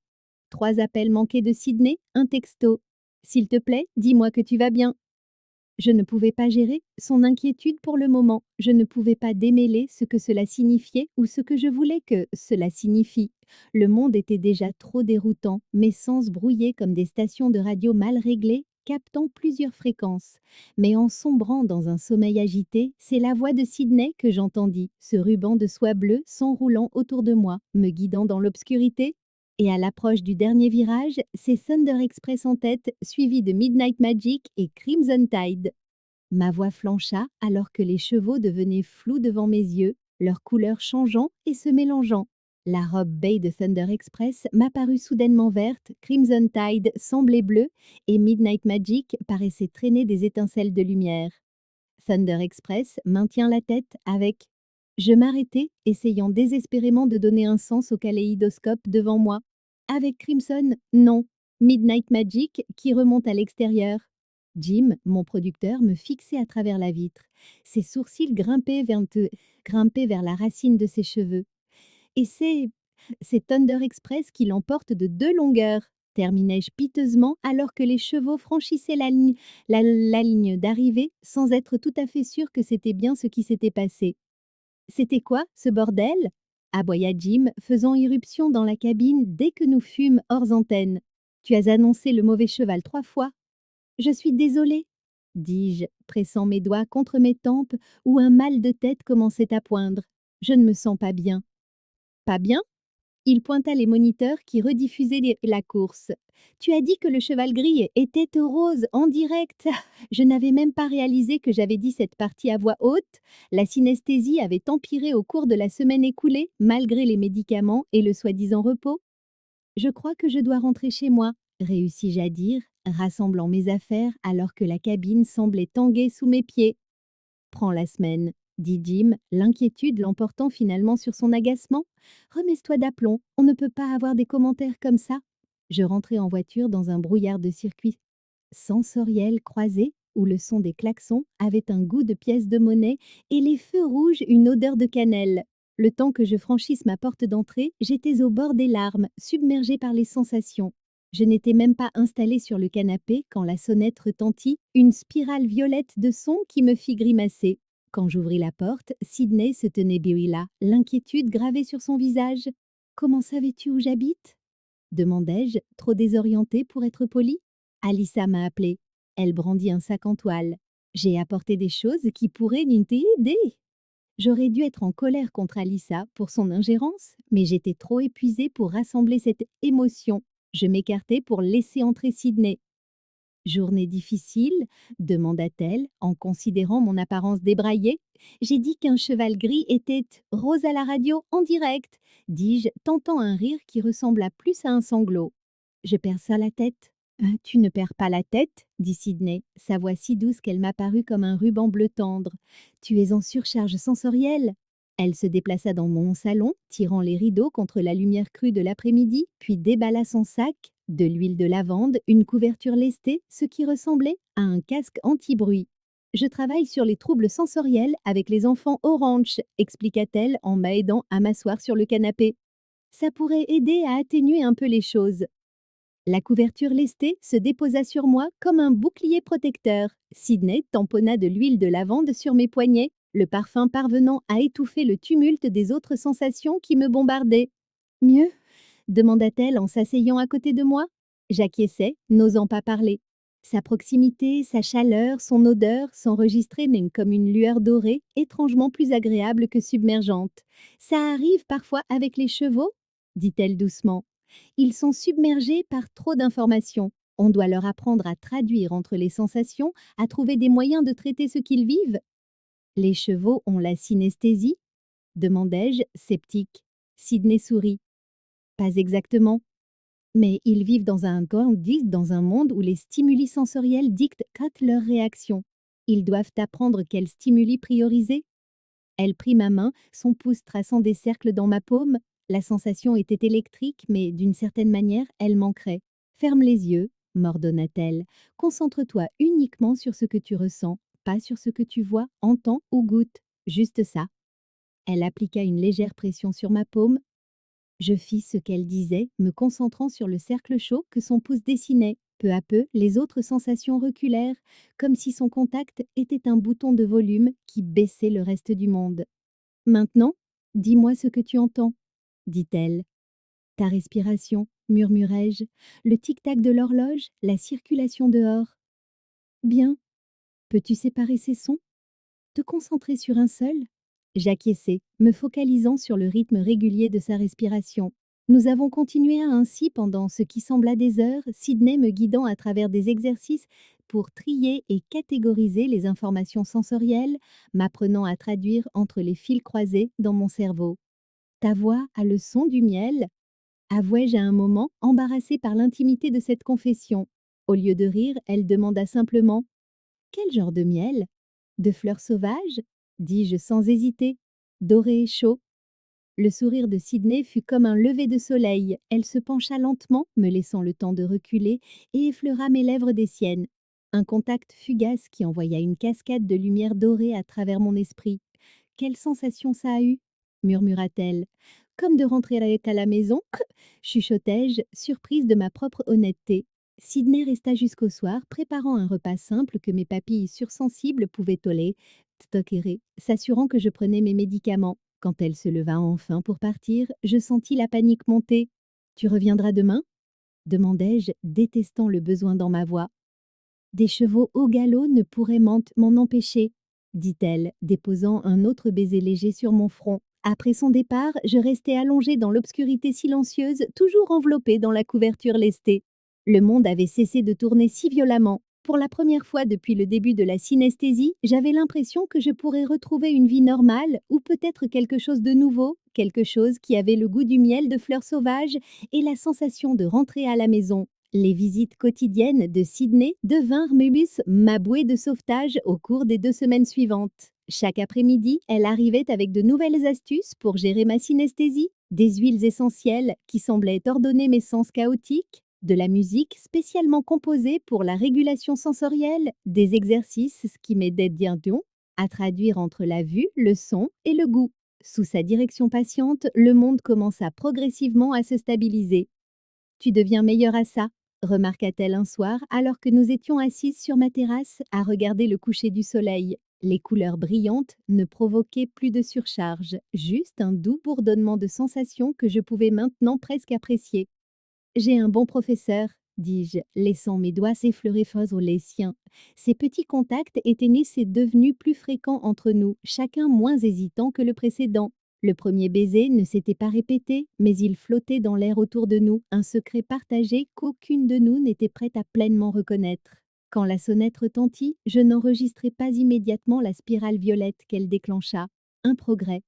3 appels manqués de Sydney, un texto. S'il te plaît, dis-moi que tu vas bien. Je ne pouvais pas gérer son inquiétude pour le moment. Je ne pouvais pas démêler ce que cela signifiait ou ce que je voulais que cela signifie. Le monde était déjà trop déroutant, mes sens brouillés comme des stations de radio mal réglées, captant plusieurs fréquences. Mais en sombrant dans un sommeil agité, c'est la voix de Sydney que j'entendis, ce ruban de soie bleue s'enroulant autour de moi, me guidant dans l'obscurité. Et à l'approche du dernier virage, c'est Thunder Express en tête, suivi de Midnight Magic et Crimson Tide. Ma voix flancha alors que les chevaux devenaient flous devant mes yeux, leurs couleurs changeant et se mélangeant. La robe Bay de Thunder Express m'apparut soudainement verte, Crimson Tide semblait bleue et Midnight Magic paraissait traîner des étincelles de lumière. Thunder Express maintient la tête avec Je m'arrêtai, essayant désespérément de donner un sens au kaléidoscope devant moi. Avec Crimson, non. Midnight Magic qui remonte à l'extérieur. Jim, mon producteur, me fixait à travers la vitre. Ses sourcils grimpaient vers la racine de ses cheveux. Et c'est Thunder Express qui l'emporte de 2 longueurs, terminai-je piteusement alors que les chevaux franchissaient la ligne d'arrivée sans être tout à fait sûr que c'était bien ce qui s'était passé. C'était quoi, ce bordel? Aboya Jim, faisant irruption dans la cabine dès que nous fûmes hors antenne. Tu as annoncé le mauvais cheval 3 fois. Je suis désolée, dis-je, pressant mes doigts contre mes tempes où un mal de tête commençait à poindre. Je ne me sens pas bien. Pas bien? Il pointa les moniteurs qui rediffusaient la course. Tu as dit que le cheval gris était au rose en direct. Je n'avais même pas réalisé que j'avais dit cette partie à voix haute. La synesthésie avait empiré au cours de la semaine écoulée, malgré les médicaments et le soi-disant repos. Je crois que je dois rentrer chez moi, réussis-je à dire, rassemblant mes affaires alors que la cabine semblait tanguer sous mes pieds. Prends la semaine, dit Jim, l'inquiétude l'emportant finalement sur son agacement. Remets-toi d'aplomb, on ne peut pas avoir des commentaires comme ça. Je rentrai en voiture dans un brouillard de circuits sensoriels croisés où le son des klaxons avait un goût de pièces de monnaie et les feux rouges une odeur de cannelle. Le temps que je franchisse ma porte d'entrée, j'étais au bord des larmes, submergée par les sensations. Je n'étais même pas installée sur le canapé quand la sonnette retentit, une spirale violette de son qui me fit grimacer. Quand j'ouvris la porte, Sydney se tenait là, l'inquiétude gravée sur son visage. Comment savais-tu où j'habite? Demandai-je, trop désorientée pour être polie. Alissa m'a appelée. Elle brandit un sac en toile. J'ai apporté des choses qui pourraient t'aider. J'aurais dû être en colère contre Alissa pour son ingérence, mais j'étais trop épuisée pour rassembler cette émotion. Je m'écartai pour laisser entrer Sydney. Journée difficile? Demanda-t-elle en considérant mon apparence débraillée. J'ai dit qu'un cheval gris était rose à la radio en direct, dis-je, tentant un rire qui ressembla plus à un sanglot. Je perds ça la tête. Tu ne perds pas la tête, dit Sydney, sa voix si douce qu'elle m'apparut comme un ruban bleu tendre. Tu es en surcharge sensorielle. Elle se déplaça dans mon salon, tirant les rideaux contre la lumière crue de l'après-midi, puis déballa son sac, de l'huile de lavande, une couverture lestée, ce qui ressemblait à un casque anti-bruit. Je travaille sur les troubles sensoriels avec les enfants Orange, expliqua-t-elle en m'aidant à m'asseoir sur le canapé. Ça pourrait aider à atténuer un peu les choses. La couverture lestée se déposa sur moi comme un bouclier protecteur. Sydney tamponna de l'huile de lavande sur mes poignets, le parfum parvenant à étouffer le tumulte des autres sensations qui me bombardaient. Mieux? Demanda-t-elle en s'asseyant à côté de moi. J'acquiesçai, n'osant pas parler. Sa proximité, sa chaleur, son odeur s'enregistraient même comme une lueur dorée, étrangement plus agréable que submergente. Ça arrive parfois avec les chevaux? Dit-elle doucement. Ils sont submergés par trop d'informations. On doit leur apprendre à traduire entre les sensations, à trouver des moyens de traiter ce qu'ils vivent. Les chevaux ont la synesthésie? Demandai-je, sceptique. Sydney sourit. Pas exactement. Mais ils vivent dans dans un monde où les stimuli sensoriels dictent leurs réactions. Ils doivent apprendre quels stimuli prioriser. Elle prit ma main, son pouce traçant des cercles dans ma paume. La sensation était électrique, mais d'une certaine manière, elle manquerait. Ferme les yeux, m'ordonna-t-elle. Concentre-toi uniquement sur ce que tu ressens, pas sur ce que tu vois, entends ou goûtes. Juste ça. Elle appliqua une légère pression sur ma paume. Je fis ce qu'elle disait, me concentrant sur le cercle chaud que son pouce dessinait. Peu à peu, les autres sensations reculèrent, comme si son contact était un bouton de volume qui baissait le reste du monde. Maintenant, dis-moi ce que tu entends, dit-elle. Ta respiration, murmurai-je, le tic-tac de l'horloge, la circulation dehors. Bien. Peux-tu séparer ces sons? Te concentrer sur un seul? J'acquiesçai, me focalisant sur le rythme régulier de sa respiration. Nous avons continué ainsi pendant ce qui sembla des heures, Sydney me guidant à travers des exercices pour trier et catégoriser les informations sensorielles, m'apprenant à traduire entre les fils croisés dans mon cerveau. Ta voix a le son du miel? Avouai-je à un moment, embarrassée par l'intimité de cette confession. Au lieu de rire, elle demanda simplement: quel genre de miel? De fleurs sauvages? Dis-je sans hésiter. doré et chaud. Le sourire de Sydney fut comme un lever de soleil. Elle se pencha lentement, me laissant le temps de reculer, et effleura mes lèvres des siennes. Un contact fugace qui envoya une cascade de lumière dorée à travers mon esprit. Quelle sensation ça a eu, murmura-t-elle. Comme de rentrer à la maison, chuchotai-je, surprise de ma propre honnêteté. Sydney resta jusqu'au soir, préparant un repas simple que mes papilles sursensibles pouvaient tolérer, s'assurant que je prenais mes médicaments. Quand elle se leva enfin pour partir, je sentis la panique monter. Tu reviendras demain demandai-je, détestant le besoin dans ma voix. Des chevaux au galop ne pourraient m'en empêcher, dit-elle, déposant un autre baiser léger sur mon front. Après son départ, je restais allongée dans l'obscurité silencieuse, toujours enveloppée dans la couverture lestée. Le monde avait cessé de tourner si violemment. Pour la première fois depuis le début de la synesthésie, j'avais l'impression que je pourrais retrouver une vie normale, ou peut-être quelque chose de nouveau, quelque chose qui avait le goût du miel de fleurs sauvages et la sensation de rentrer à la maison. Les visites quotidiennes de Sydney devinrent ma bouée de sauvetage au cours des 2 semaines suivantes. Chaque après-midi, elle arrivait avec de nouvelles astuces pour gérer ma synesthésie, des huiles essentielles qui semblaient ordonner mes sens chaotiques, de la musique spécialement composée pour la régulation sensorielle, des exercices qui m'aidaient bien à traduire entre la vue, le son et le goût. Sous sa direction patiente, le monde commença progressivement à se stabiliser. Tu deviens meilleure à ça, remarqua-t-elle un soir alors que nous étions assises sur ma terrasse à regarder le coucher du soleil. Les couleurs brillantes ne provoquaient plus de surcharge, juste un doux bourdonnement de sensations que je pouvais maintenant presque apprécier. J'ai un bon professeur, dis-je, laissant mes doigts s'effleurer sur les siens. Ces petits contacts étaient devenus plus fréquents entre nous, chacun moins hésitant que le précédent. Le premier baiser ne s'était pas répété, mais il flottait dans l'air autour de nous, un secret partagé qu'aucune de nous n'était prête à pleinement reconnaître. Quand la sonnette retentit, je n'enregistrai pas immédiatement la spirale violette qu'elle déclencha. Un progrès.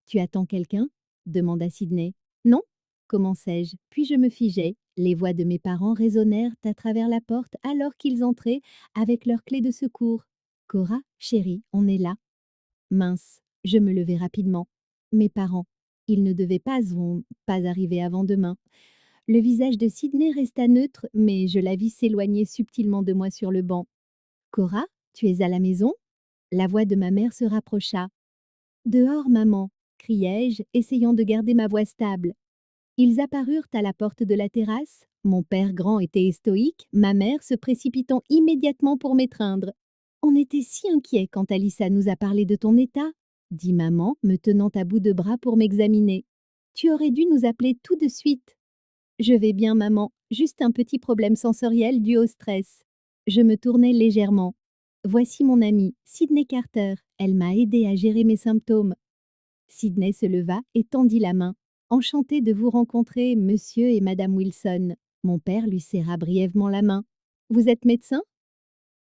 Tu attends quelqu'un demanda Sydney. Non commençai-je, puis je me figeai. Les voix de mes parents résonnèrent à travers la porte alors qu'ils entraient avec leur clé de secours. Cora, chérie, on est là. Mince, je me levai rapidement. Mes parents. Ils ne devaient pas arriver avant demain. Le visage de Sydney resta neutre, mais je la vis s'éloigner subtilement de moi sur le banc. Cora, tu es à la maison? La voix de ma mère se rapprocha. Dehors, maman, criai-je, essayant de garder ma voix stable. Ils apparurent à la porte de la terrasse. Mon père grand était stoïque, ma mère se précipitant immédiatement pour m'étreindre. On était si inquiets quand Alissa nous a parlé de ton état, dit maman, me tenant à bout de bras pour m'examiner. Tu aurais dû nous appeler tout de suite. Je vais bien, maman, juste un petit problème sensoriel dû au stress. Je me tournai légèrement. Voici mon amie, Sydney Carter. Elle m'a aidé à gérer mes symptômes. Sydney se leva et tendit la main. Enchanté de vous rencontrer, monsieur et madame Wilson. Mon père lui serra brièvement la main. Vous êtes médecin?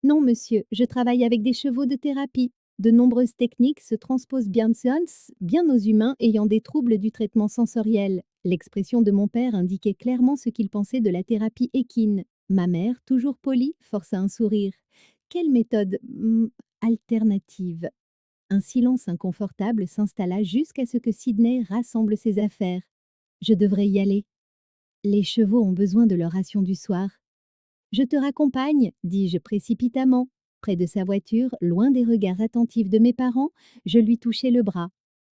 Non, monsieur, je travaille avec des chevaux de thérapie. De nombreuses techniques se transposent bien aux humains ayant des troubles du traitement sensoriel. L'expression de mon père indiquait clairement ce qu'il pensait de la thérapie équine. Ma mère, toujours polie, força un sourire. Quelle méthode alternative? Un silence inconfortable s'installa jusqu'à ce que Sydney rassemble ses affaires. Je devrais y aller. Les chevaux ont besoin de leur ration du soir. Je te raccompagne, dis-je précipitamment. Près de sa voiture, loin des regards attentifs de mes parents, je lui touchai le bras.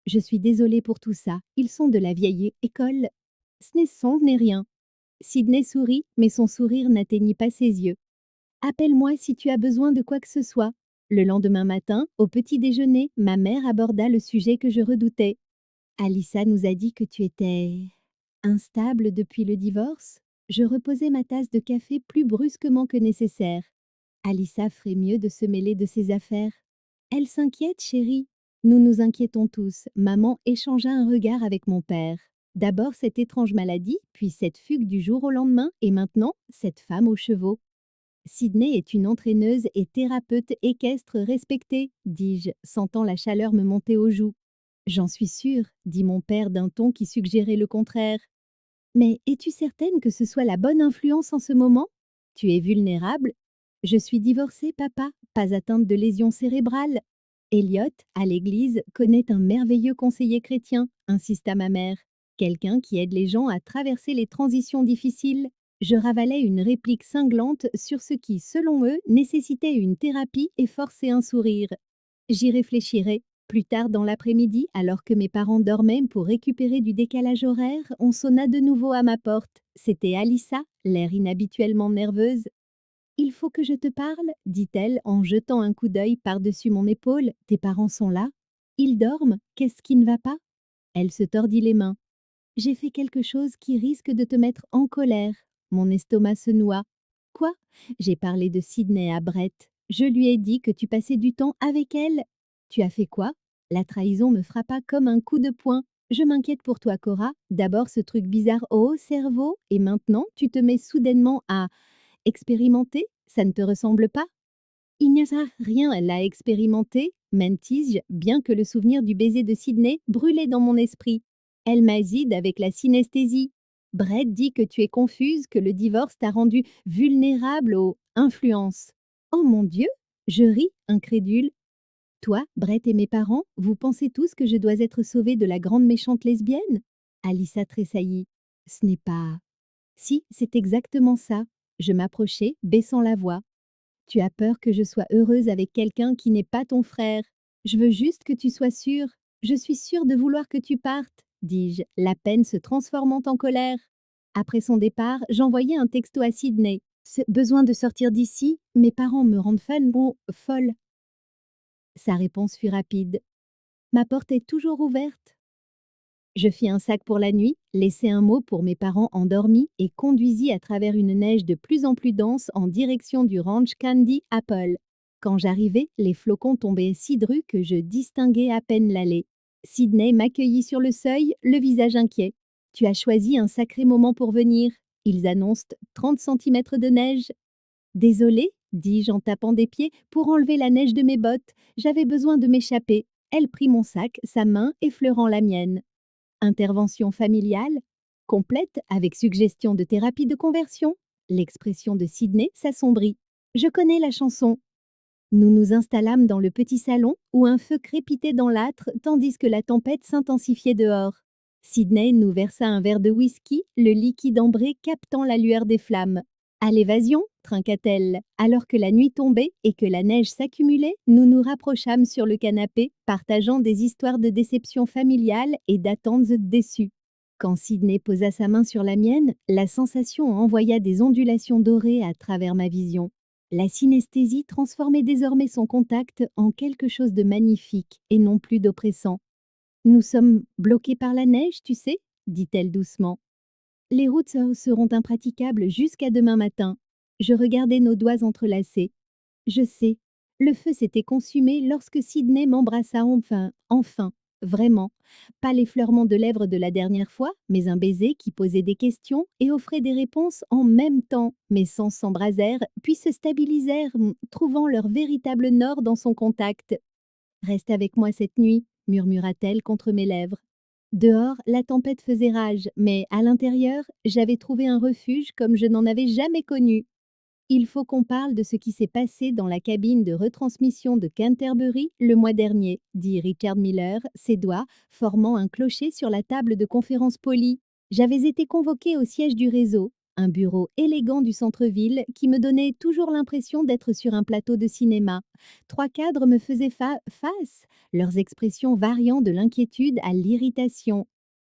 Je suis désolée pour tout ça, ils sont de la vieille école. Ce n'est rien. Sydney sourit, mais son sourire n'atteignit pas ses yeux. Appelle-moi si tu as besoin de quoi que ce soit. Le lendemain matin, au petit déjeuner, ma mère aborda le sujet que je redoutais. Alissa nous a dit que tu étais instable depuis le divorce. Je reposai ma tasse de café plus brusquement que nécessaire. Alissa ferait mieux de se mêler de ses affaires. Elle s'inquiète, chérie. Nous nous inquiétons tous. Maman échangea un regard avec mon père. D'abord cette étrange maladie, puis cette fugue du jour au lendemain, et maintenant cette femme aux chevaux. Sydney est une entraîneuse et thérapeute équestre respectée, dis-je, sentant la chaleur me monter aux joues. J'en suis sûre, dit mon père d'un ton qui suggérait le contraire. Mais es-tu certaine que ce soit la bonne influence en ce moment? Tu es vulnérable? Je suis divorcée, papa, pas atteinte de lésions cérébrales. Elliot, à l'église, connaît un merveilleux conseiller chrétien, insista ma mère. Quelqu'un qui aide les gens à traverser les transitions difficiles. Je ravalais une réplique cinglante sur ce qui, selon eux, nécessitait une thérapie et forçait un sourire. J'y réfléchirai. Plus tard dans l'après-midi, alors que mes parents dormaient pour récupérer du décalage horaire, on sonna de nouveau à ma porte. C'était Alissa, l'air inhabituellement nerveuse. Il faut que je te parle, dit-elle en jetant un coup d'œil par-dessus mon épaule. Tes parents sont là? Ils dorment? Qu'est-ce qui ne va pas? Elle se tordit les mains. J'ai fait quelque chose qui risque de te mettre en colère. Mon estomac se noua. Quoi? J'ai parlé de Sydney à Brett. Je lui ai dit que tu passais du temps avec elle. Tu as fait quoi? La trahison me frappa comme un coup de poing. Je m'inquiète pour toi, Cora. D'abord ce truc bizarre au cerveau, et maintenant tu te mets soudainement à expérimenter? Ça ne te ressemble pas? Il n'y a rien là à expérimenter, mentis-je, bien que le souvenir du baiser de Sydney brûlait dans mon esprit. Elle m'azide avec la synesthésie. Brett dit que tu es confuse, que le divorce t'a rendue vulnérable aux influences. Oh mon Dieu! Je ris, incrédule. Toi, Brett et mes parents, vous pensez tous que je dois être sauvée de la grande méchante lesbienne? Alissa tressaillit. Ce n'est pas. Si, c'est exactement ça. Je m'approchai, baissant la voix. Tu as peur que je sois heureuse avec quelqu'un qui n'est pas ton frère. Je veux juste que tu sois sûre. Je suis sûre de vouloir que tu partes, dis-je, la peine se transformant en colère. Après son départ, j'envoyai un texto à Sydney. Besoin de sortir d'ici, mes parents me rendent folle. Sa réponse fut rapide. Ma porte est toujours ouverte. Je fis un sac pour la nuit, laissai un mot pour mes parents endormis et conduisis à travers une neige de plus en plus dense en direction du ranch Candy Apple. Quand j'arrivai, les flocons tombaient si drus que je distinguais à peine l'allée. Sydney m'accueillit sur le seuil, le visage inquiet. Tu as choisi un sacré moment pour venir. Ils annoncent 30 centimètres de neige. Désolée, dis-je en tapant des pieds pour enlever la neige de mes bottes. J'avais besoin de m'échapper. Elle prit mon sac, sa main effleurant la mienne. Intervention familiale, complète avec suggestion de thérapie de conversion. L'expression de Sydney s'assombrit. Je connais la chanson. Nous nous installâmes dans le petit salon où un feu crépitait dans l'âtre tandis que la tempête s'intensifiait dehors. Sydney nous versa un verre de whisky, le liquide ambré captant la lueur des flammes. À l'évasion, trinqua-t-elle. Alors que la nuit tombait et que la neige s'accumulait, nous nous rapprochâmes sur le canapé, partageant des histoires de déception familiale et d'attentes déçues. Quand Sydney posa sa main sur la mienne, la sensation envoya des ondulations dorées à travers ma vision. La synesthésie transformait désormais son contact en quelque chose de magnifique et non plus d'oppressant. Nous sommes bloqués par la neige, tu sais, dit-elle doucement. Les routes seront impraticables jusqu'à demain matin. Je regardais nos doigts entrelacés. Je sais, le feu s'était consumé lorsque Sydney m'embrassa enfin, vraiment. Pas l'effleurement de lèvres de la dernière fois, mais un baiser qui posait des questions et offrait des réponses en même temps. Mes sens s'embrasèrent, puis se stabilisèrent, trouvant leur véritable nord dans son contact. Reste avec moi cette nuit, murmura-t-elle contre mes lèvres. Dehors, la tempête faisait rage, mais à l'intérieur, j'avais trouvé un refuge comme je n'en avais jamais connu. Il faut qu'on parle de ce qui s'est passé dans la cabine de retransmission de Canterbury le mois dernier, dit Richard Miller, ses doigts formant un clocher sur la table de conférence polie. J'avais été convoqué au siège du réseau, un bureau élégant du centre-ville qui me donnait toujours l'impression d'être sur un plateau de cinéma. 3 cadres me faisaient face, leurs expressions variant de l'inquiétude à l'irritation.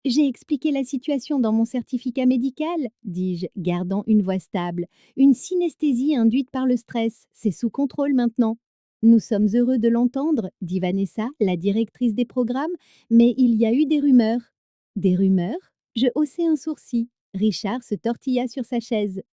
J'ai expliqué la situation dans mon certificat médical, dis-je, gardant une voix stable. Une synesthésie induite par le stress, c'est sous contrôle maintenant. Nous sommes heureux de l'entendre, dit Vanessa, la directrice des programmes, mais il y a eu des rumeurs. Des rumeurs? Je haussai un sourcil. Richard se tortilla sur sa chaise.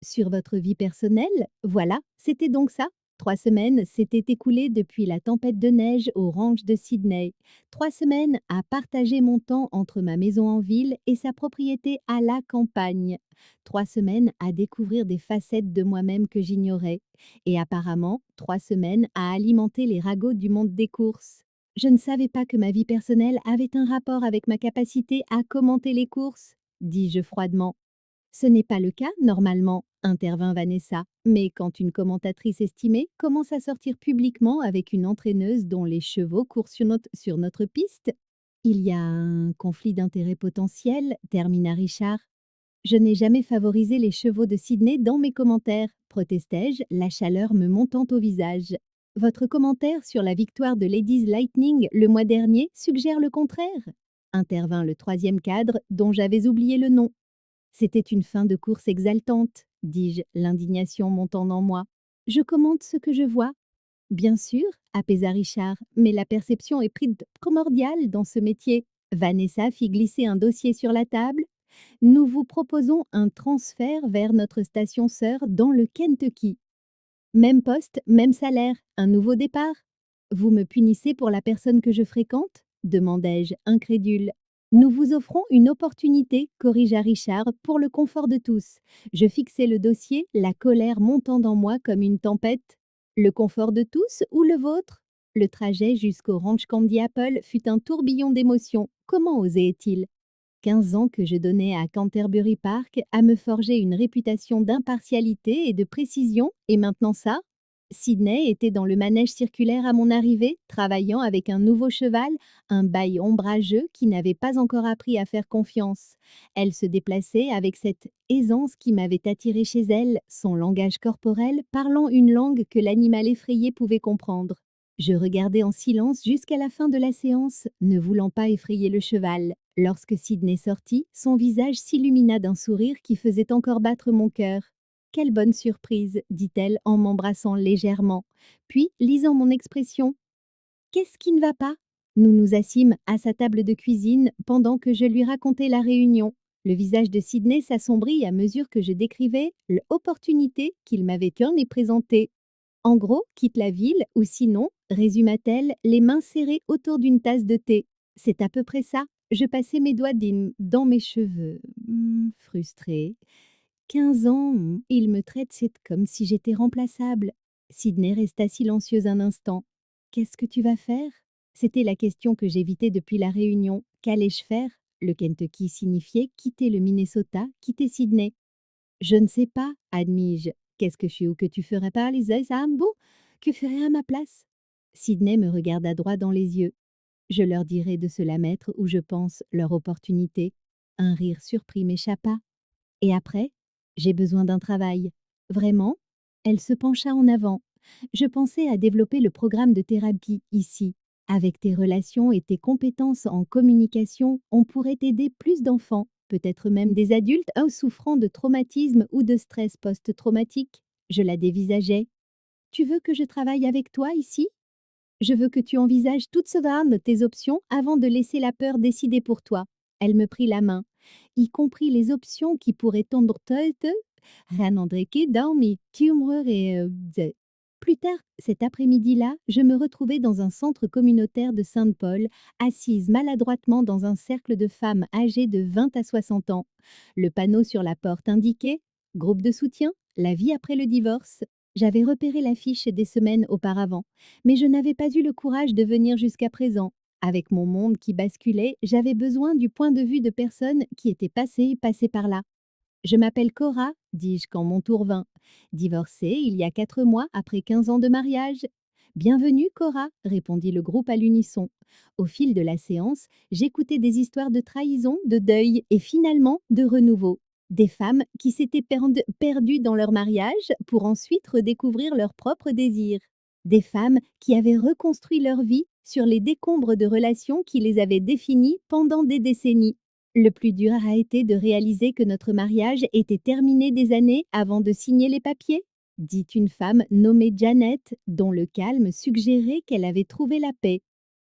Sur votre vie personnelle? Voilà, c'était donc ça. 3 semaines s'étaient écoulées depuis la tempête de neige au ranch de Sydney. 3 semaines à partager mon temps entre ma maison en ville et sa propriété à la campagne. 3 semaines à découvrir des facettes de moi-même que j'ignorais. Et apparemment, 3 semaines à alimenter les ragots du monde des courses. Je ne savais pas que ma vie personnelle avait un rapport avec ma capacité à commenter les courses, dis-je froidement. Ce n'est pas le cas, normalement, intervint Vanessa. Mais quand une commentatrice estimée commence à sortir publiquement avec une entraîneuse dont les chevaux courent sur notre piste, il y a un conflit d'intérêts potentiel, termina Richard. Je n'ai jamais favorisé les chevaux de Sydney dans mes commentaires, protestai-je, la chaleur me montant au visage. Votre commentaire sur la victoire de Ladies Lightning le mois dernier suggère le contraire, intervint le troisième cadre dont j'avais oublié le nom. C'était une fin de course exaltante, dis-je, l'indignation montant en moi. Je commente ce que je vois. Bien sûr, apaisa Richard, mais la perception est primordiale dans ce métier. Vanessa fit glisser un dossier sur la table. Nous vous proposons un transfert vers notre station sœur dans le Kentucky. Même poste, même salaire, un nouveau départ. Vous me punissez pour la personne que je fréquente demandai-je, incrédule. Nous vous offrons une opportunité, corrigea Richard, pour le confort de tous. Je fixai le dossier, la colère montant en moi comme une tempête. Le confort de tous ou le vôtre? Le trajet jusqu'au Ranch Candy Apple fut un tourbillon d'émotions. Comment osait-il? 15 ans que je donnais à Canterbury Park à me forger une réputation d'impartialité et de précision, et maintenant ça? Sydney était dans le manège circulaire à mon arrivée, travaillant avec un nouveau cheval, un bail ombrageux qui n'avait pas encore appris à faire confiance. Elle se déplaçait avec cette aisance qui m'avait attirée chez elle, son langage corporel parlant une langue que l'animal effrayé pouvait comprendre. Je regardais en silence jusqu'à la fin de la séance, ne voulant pas effrayer le cheval. Lorsque Sydney sortit, son visage s'illumina d'un sourire qui faisait encore battre mon cœur. Quelle bonne surprise, dit-elle en m'embrassant légèrement. Puis, lisant mon expression, qu'est-ce qui ne va pas? Nous nous assîmes à sa table de cuisine pendant que je lui racontais la réunion. Le visage de Sydney s'assombrit à mesure que je décrivais l'opportunité qu'il m'avait tournée présentée. En gros, quitte la ville, ou sinon, résuma-t-elle, les mains serrées autour d'une tasse de thé. C'est à peu près ça. Je passais mes doigts dans mes cheveux. Frustrée. 15 ans, il me traite, c'est comme si j'étais remplaçable. Sydney resta silencieuse un instant. Qu'est-ce que tu vas faire? C'était la question que j'évitais depuis la réunion. Qu'allais-je faire? Le Kentucky signifiait quitter le Minnesota, quitter Sydney. Je ne sais pas, admis-je. Qu'est-ce que je suis ou que tu ferais pas, Lisa Sambo? Que ferais à ma place? Sydney me regarda droit dans les yeux. Je leur dirai de se la mettre où je pense leur opportunité. Un rire surpris m'échappa. Et après? J'ai besoin d'un travail. Vraiment? Elle se pencha en avant. Je pensais à développer le programme de thérapie ici. Avec tes relations et tes compétences en communication, on pourrait aider plus d'enfants, peut-être même des adultes souffrant de traumatisme ou de stress post-traumatique. Je la dévisageais. Tu veux que je travaille avec toi ici? Je veux que tu envisages toutes tes options avant de laisser la peur décider pour toi. Elle me prit la main, y compris les options qui pourraient tendre tête. Plus tard, cet après-midi-là, je me retrouvais dans un centre communautaire de Saint-Paul, assise maladroitement dans un cercle de femmes âgées de 20 à 60 ans. Le panneau sur la porte indiquait Groupe de soutien, la vie après le divorce. J'avais repéré l'affiche des semaines auparavant, mais je n'avais pas eu le courage de venir jusqu'à présent. Avec mon monde qui basculait, j'avais besoin du point de vue de personnes qui étaient passées par là. Je m'appelle Cora, dis-je quand mon tour vint. Divorcée il y a 4 mois après 15 ans de mariage. Bienvenue, Cora, répondit le groupe à l'unisson. Au fil de la séance, j'écoutais des histoires de trahison, de deuil et finalement de renouveau. Des femmes qui s'étaient perdues dans leur mariage pour ensuite redécouvrir leurs propres désirs. Des femmes qui avaient reconstruit leur vie sur les décombres de relations qui les avaient définies pendant des décennies. Le plus dur a été de réaliser que notre mariage était terminé des années avant de signer les papiers, dit une femme nommée Janet, dont le calme suggérait qu'elle avait trouvé la paix.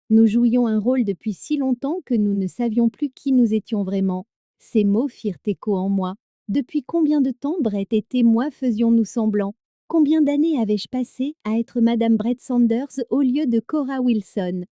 Nous jouions un rôle depuis si longtemps que nous ne savions plus qui nous étions vraiment. Ces mots firent écho en moi. Depuis combien de temps Brett et moi faisions-nous semblant? Combien d'années avais-je passé à être Madame Brett Sanders au lieu de Cora Wilson?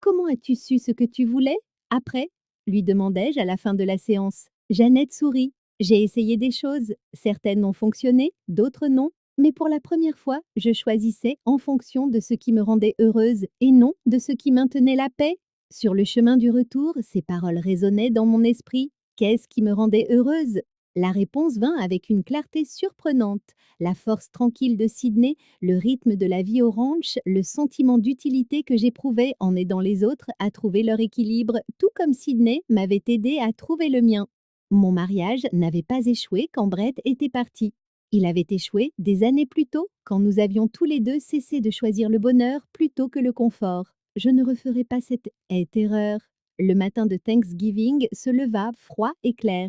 Comment as-tu su ce que tu voulais? Après? Lui demandai-je à la fin de la séance. Jeannette sourit. J'ai essayé des choses. Certaines ont fonctionné, d'autres non. Mais pour la première fois, je choisissais en fonction de ce qui me rendait heureuse et non de ce qui maintenait la paix. Sur le chemin du retour, ces paroles résonnaient dans mon esprit. Qu'est-ce qui me rendait heureuse? La réponse vint avec une clarté surprenante. La force tranquille de Sydney, le rythme de la vie au ranch, le sentiment d'utilité que j'éprouvais en aidant les autres à trouver leur équilibre, tout comme Sydney m'avait aidé à trouver le mien. Mon mariage n'avait pas échoué quand Brett était parti. Il avait échoué des années plus tôt, quand nous avions tous les deux cessé de choisir le bonheur plutôt que le confort. Je ne referai pas cette erreur. Le matin de Thanksgiving se leva froid et clair.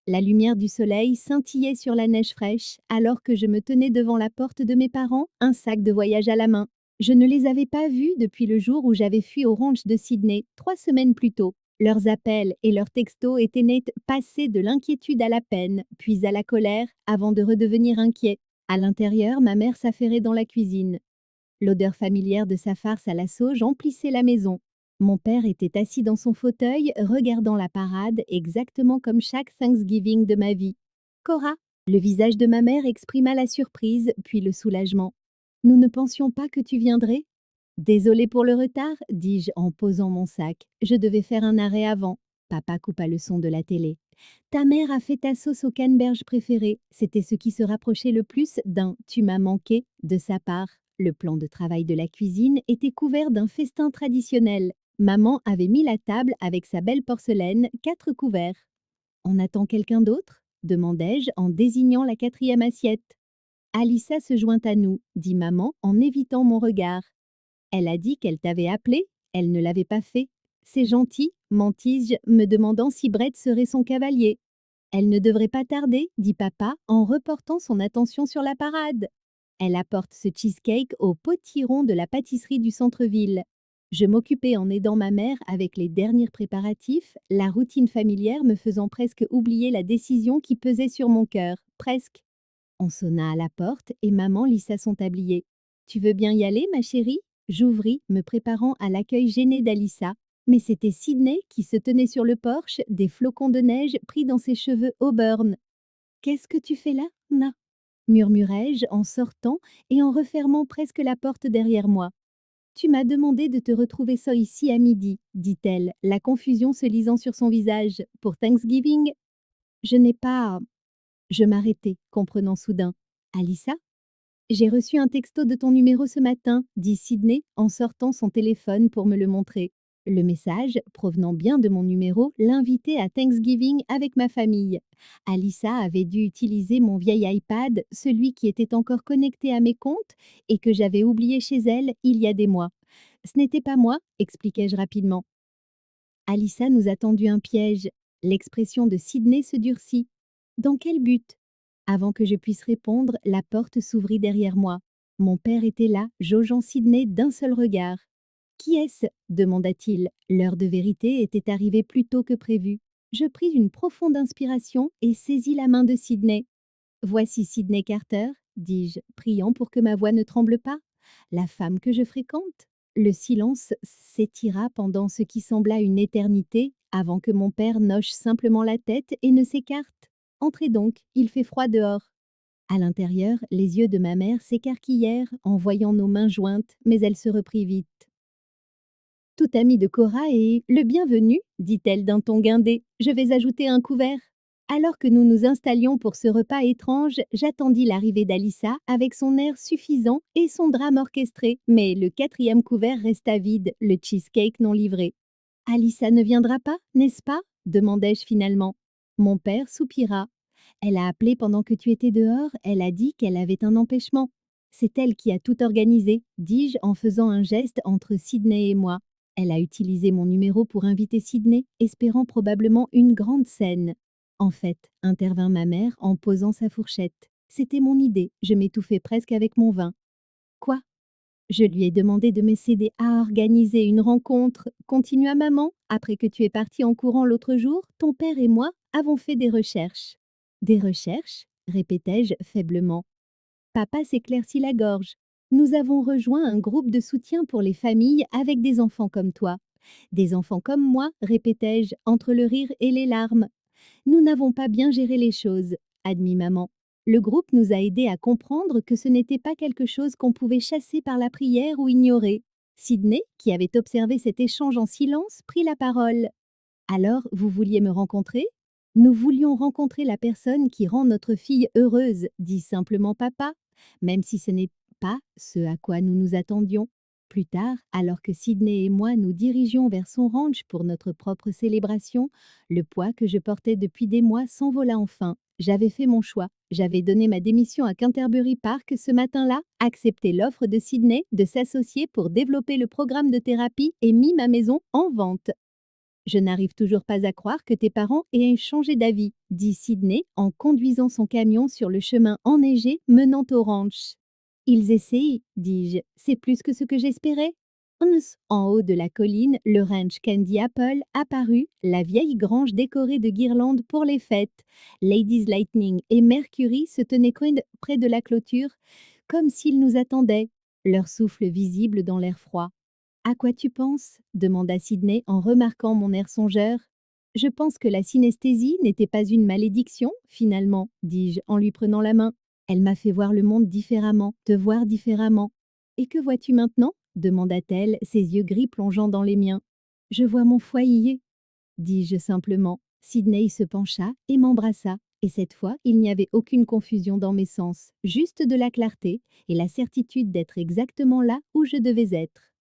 La lumière du soleil scintillait sur la neige fraîche, alors que je me tenais devant la porte de mes parents, un sac de voyage à la main. Je ne les avais pas vus depuis le jour où j'avais fui au ranch de Sydney, 3 semaines plus tôt. Leurs appels et leurs textos étaient nets, passés de l'inquiétude à la peine, puis à la colère, avant de redevenir inquiets. À l'intérieur, ma mère s'affairait dans la cuisine. L'odeur familière de sa farce à la sauge emplissait la maison. Mon père était assis dans son fauteuil, regardant la parade, exactement comme chaque Thanksgiving de ma vie. Cora, le visage de ma mère exprima la surprise, puis le soulagement. Nous ne pensions pas que tu viendrais. Désolée pour le retard, dis-je en posant mon sac. Je devais faire un arrêt avant. Papa coupa le son de la télé. Ta mère a fait ta sauce au canneberge préférée. C'était ce qui se rapprochait le plus d'un tu m'as manqué de sa part. Le plan de travail de la cuisine était couvert d'un festin traditionnel. Maman avait mis la table avec sa belle porcelaine, 4 couverts. On attend quelqu'un d'autre demandai-je en désignant la 4e assiette. Alissa se joint à nous, dit maman en évitant mon regard. Elle a dit qu'elle t'avait appelé, elle ne l'avait pas fait. C'est gentil, mentis-je, me demandant si Brett serait son cavalier. Elle ne devrait pas tarder, dit papa en reportant son attention sur la parade. Elle apporte ce cheesecake au potiron de la pâtisserie du centre-ville. Je m'occupais en aidant ma mère avec les derniers préparatifs, la routine familière me faisant presque oublier la décision qui pesait sur mon cœur. Presque. On sonna à la porte et maman lissa son tablier. Tu veux bien y aller, ma chérie? J'ouvris, me préparant à l'accueil gêné d'Alissa. Mais c'était Sydney qui se tenait sur le porche, des flocons de neige pris dans ses cheveux auburn. Qu'est-ce que tu fais là, Na? Murmurai-je en sortant et en refermant presque la porte derrière moi. Tu m'as demandé de te retrouver seule ici à midi, dit-elle, la confusion se lisant sur son visage. Pour Thanksgiving? Je n'ai pas. Je m'arrêtai, comprenant soudain. Alissa? J'ai reçu un texto de ton numéro ce matin, dit Sydney en sortant son téléphone pour me le montrer. Le message, provenant bien de mon numéro, l'invitait à Thanksgiving avec ma famille. Alissa avait dû utiliser mon vieil iPad, celui qui était encore connecté à mes comptes et que j'avais oublié chez elle il y a des mois. Ce n'était pas moi, expliquai-je rapidement. Alissa nous a tendu un piège. L'expression de Sydney se durcit. Dans quel but? Avant que je puisse répondre, la porte s'ouvrit derrière moi. Mon père était là, jaugeant Sydney d'un seul regard. Qui est-ce? Demanda-t-il. L'heure de vérité était arrivée plus tôt que prévu. Je pris une profonde inspiration et saisis la main de Sydney. Voici Sydney Carter, dis-je, priant pour que ma voix ne tremble pas. La femme que je fréquente. Le silence s'étira pendant ce qui sembla une éternité, avant que mon père n'hoche simplement la tête et ne s'écarte. Entrez donc, il fait froid dehors. À l'intérieur, les yeux de ma mère s'écarquillèrent en voyant nos mains jointes, mais elle se reprit vite. Tout ami de Cora est le bienvenu, dit-elle d'un ton guindé. Je vais ajouter un couvert. Alors que nous nous installions pour ce repas étrange, j'attendis l'arrivée d'Alissa avec son air suffisant et son drame orchestré, mais le 4e couvert resta vide, le cheesecake non livré. Alissa ne viendra pas, n'est-ce pas? Demandai-je finalement. Mon père soupira. Elle a appelé pendant que tu étais dehors, elle a dit qu'elle avait un empêchement. C'est elle qui a tout organisé, dis-je en faisant un geste entre Sydney et moi. Elle a utilisé mon numéro pour inviter Sydney, espérant probablement une grande scène. En fait, intervint ma mère en posant sa fourchette. C'était mon idée, je m'étouffais presque avec mon vin. Quoi? Je lui ai demandé de me céder à organiser une rencontre. Continua maman, après que tu es parti en courant l'autre jour, ton père et moi avons fait des recherches. Des recherches? Répétai-je faiblement. Papa s'éclaircit la gorge. Nous avons rejoint un groupe de soutien pour les familles avec des enfants comme toi. Des enfants comme moi, répétai-je, entre le rire et les larmes. Nous n'avons pas bien géré les choses, admit maman. Le groupe nous a aidés à comprendre que ce n'était pas quelque chose qu'on pouvait chasser par la prière ou ignorer. Sydney, qui avait observé cet échange en silence, prit la parole. Alors, vous vouliez me rencontrer? Nous voulions rencontrer la personne qui rend notre fille heureuse, dit simplement papa, même si ce n'est pas ce à quoi nous nous attendions. Plus tard, alors que Sydney et moi nous dirigions vers son ranch pour notre propre célébration, le poids que je portais depuis des mois s'envola enfin. J'avais fait mon choix. J'avais donné ma démission à Canterbury Park ce matin-là, accepté l'offre de Sydney de s'associer pour développer le programme de thérapie et mis ma maison en vente. Je n'arrive toujours pas à croire que tes parents aient changé d'avis, dit Sydney en conduisant son camion sur le chemin enneigé menant au ranch. Ils essayent, dis-je, c'est plus que ce que j'espérais. En haut de la colline, le ranch Candy Apple apparut, la vieille grange décorée de guirlandes pour les fêtes. Ladies Lightning et Mercury se tenaient près de la clôture, comme s'ils nous attendaient, leur souffle visible dans l'air froid. À quoi tu penses demanda Sydney en remarquant mon air songeur. Je pense que la synesthésie n'était pas une malédiction, finalement, dis-je en lui prenant la main. Elle m'a fait voir le monde différemment, te voir différemment. Et que vois-tu maintenant demanda-t-elle, ses yeux gris plongeant dans les miens. Je vois mon foyer, dis-je simplement. Sydney se pencha et m'embrassa. Et cette fois, il n'y avait aucune confusion dans mes sens, juste de la clarté et la certitude d'être exactement là où je devais être.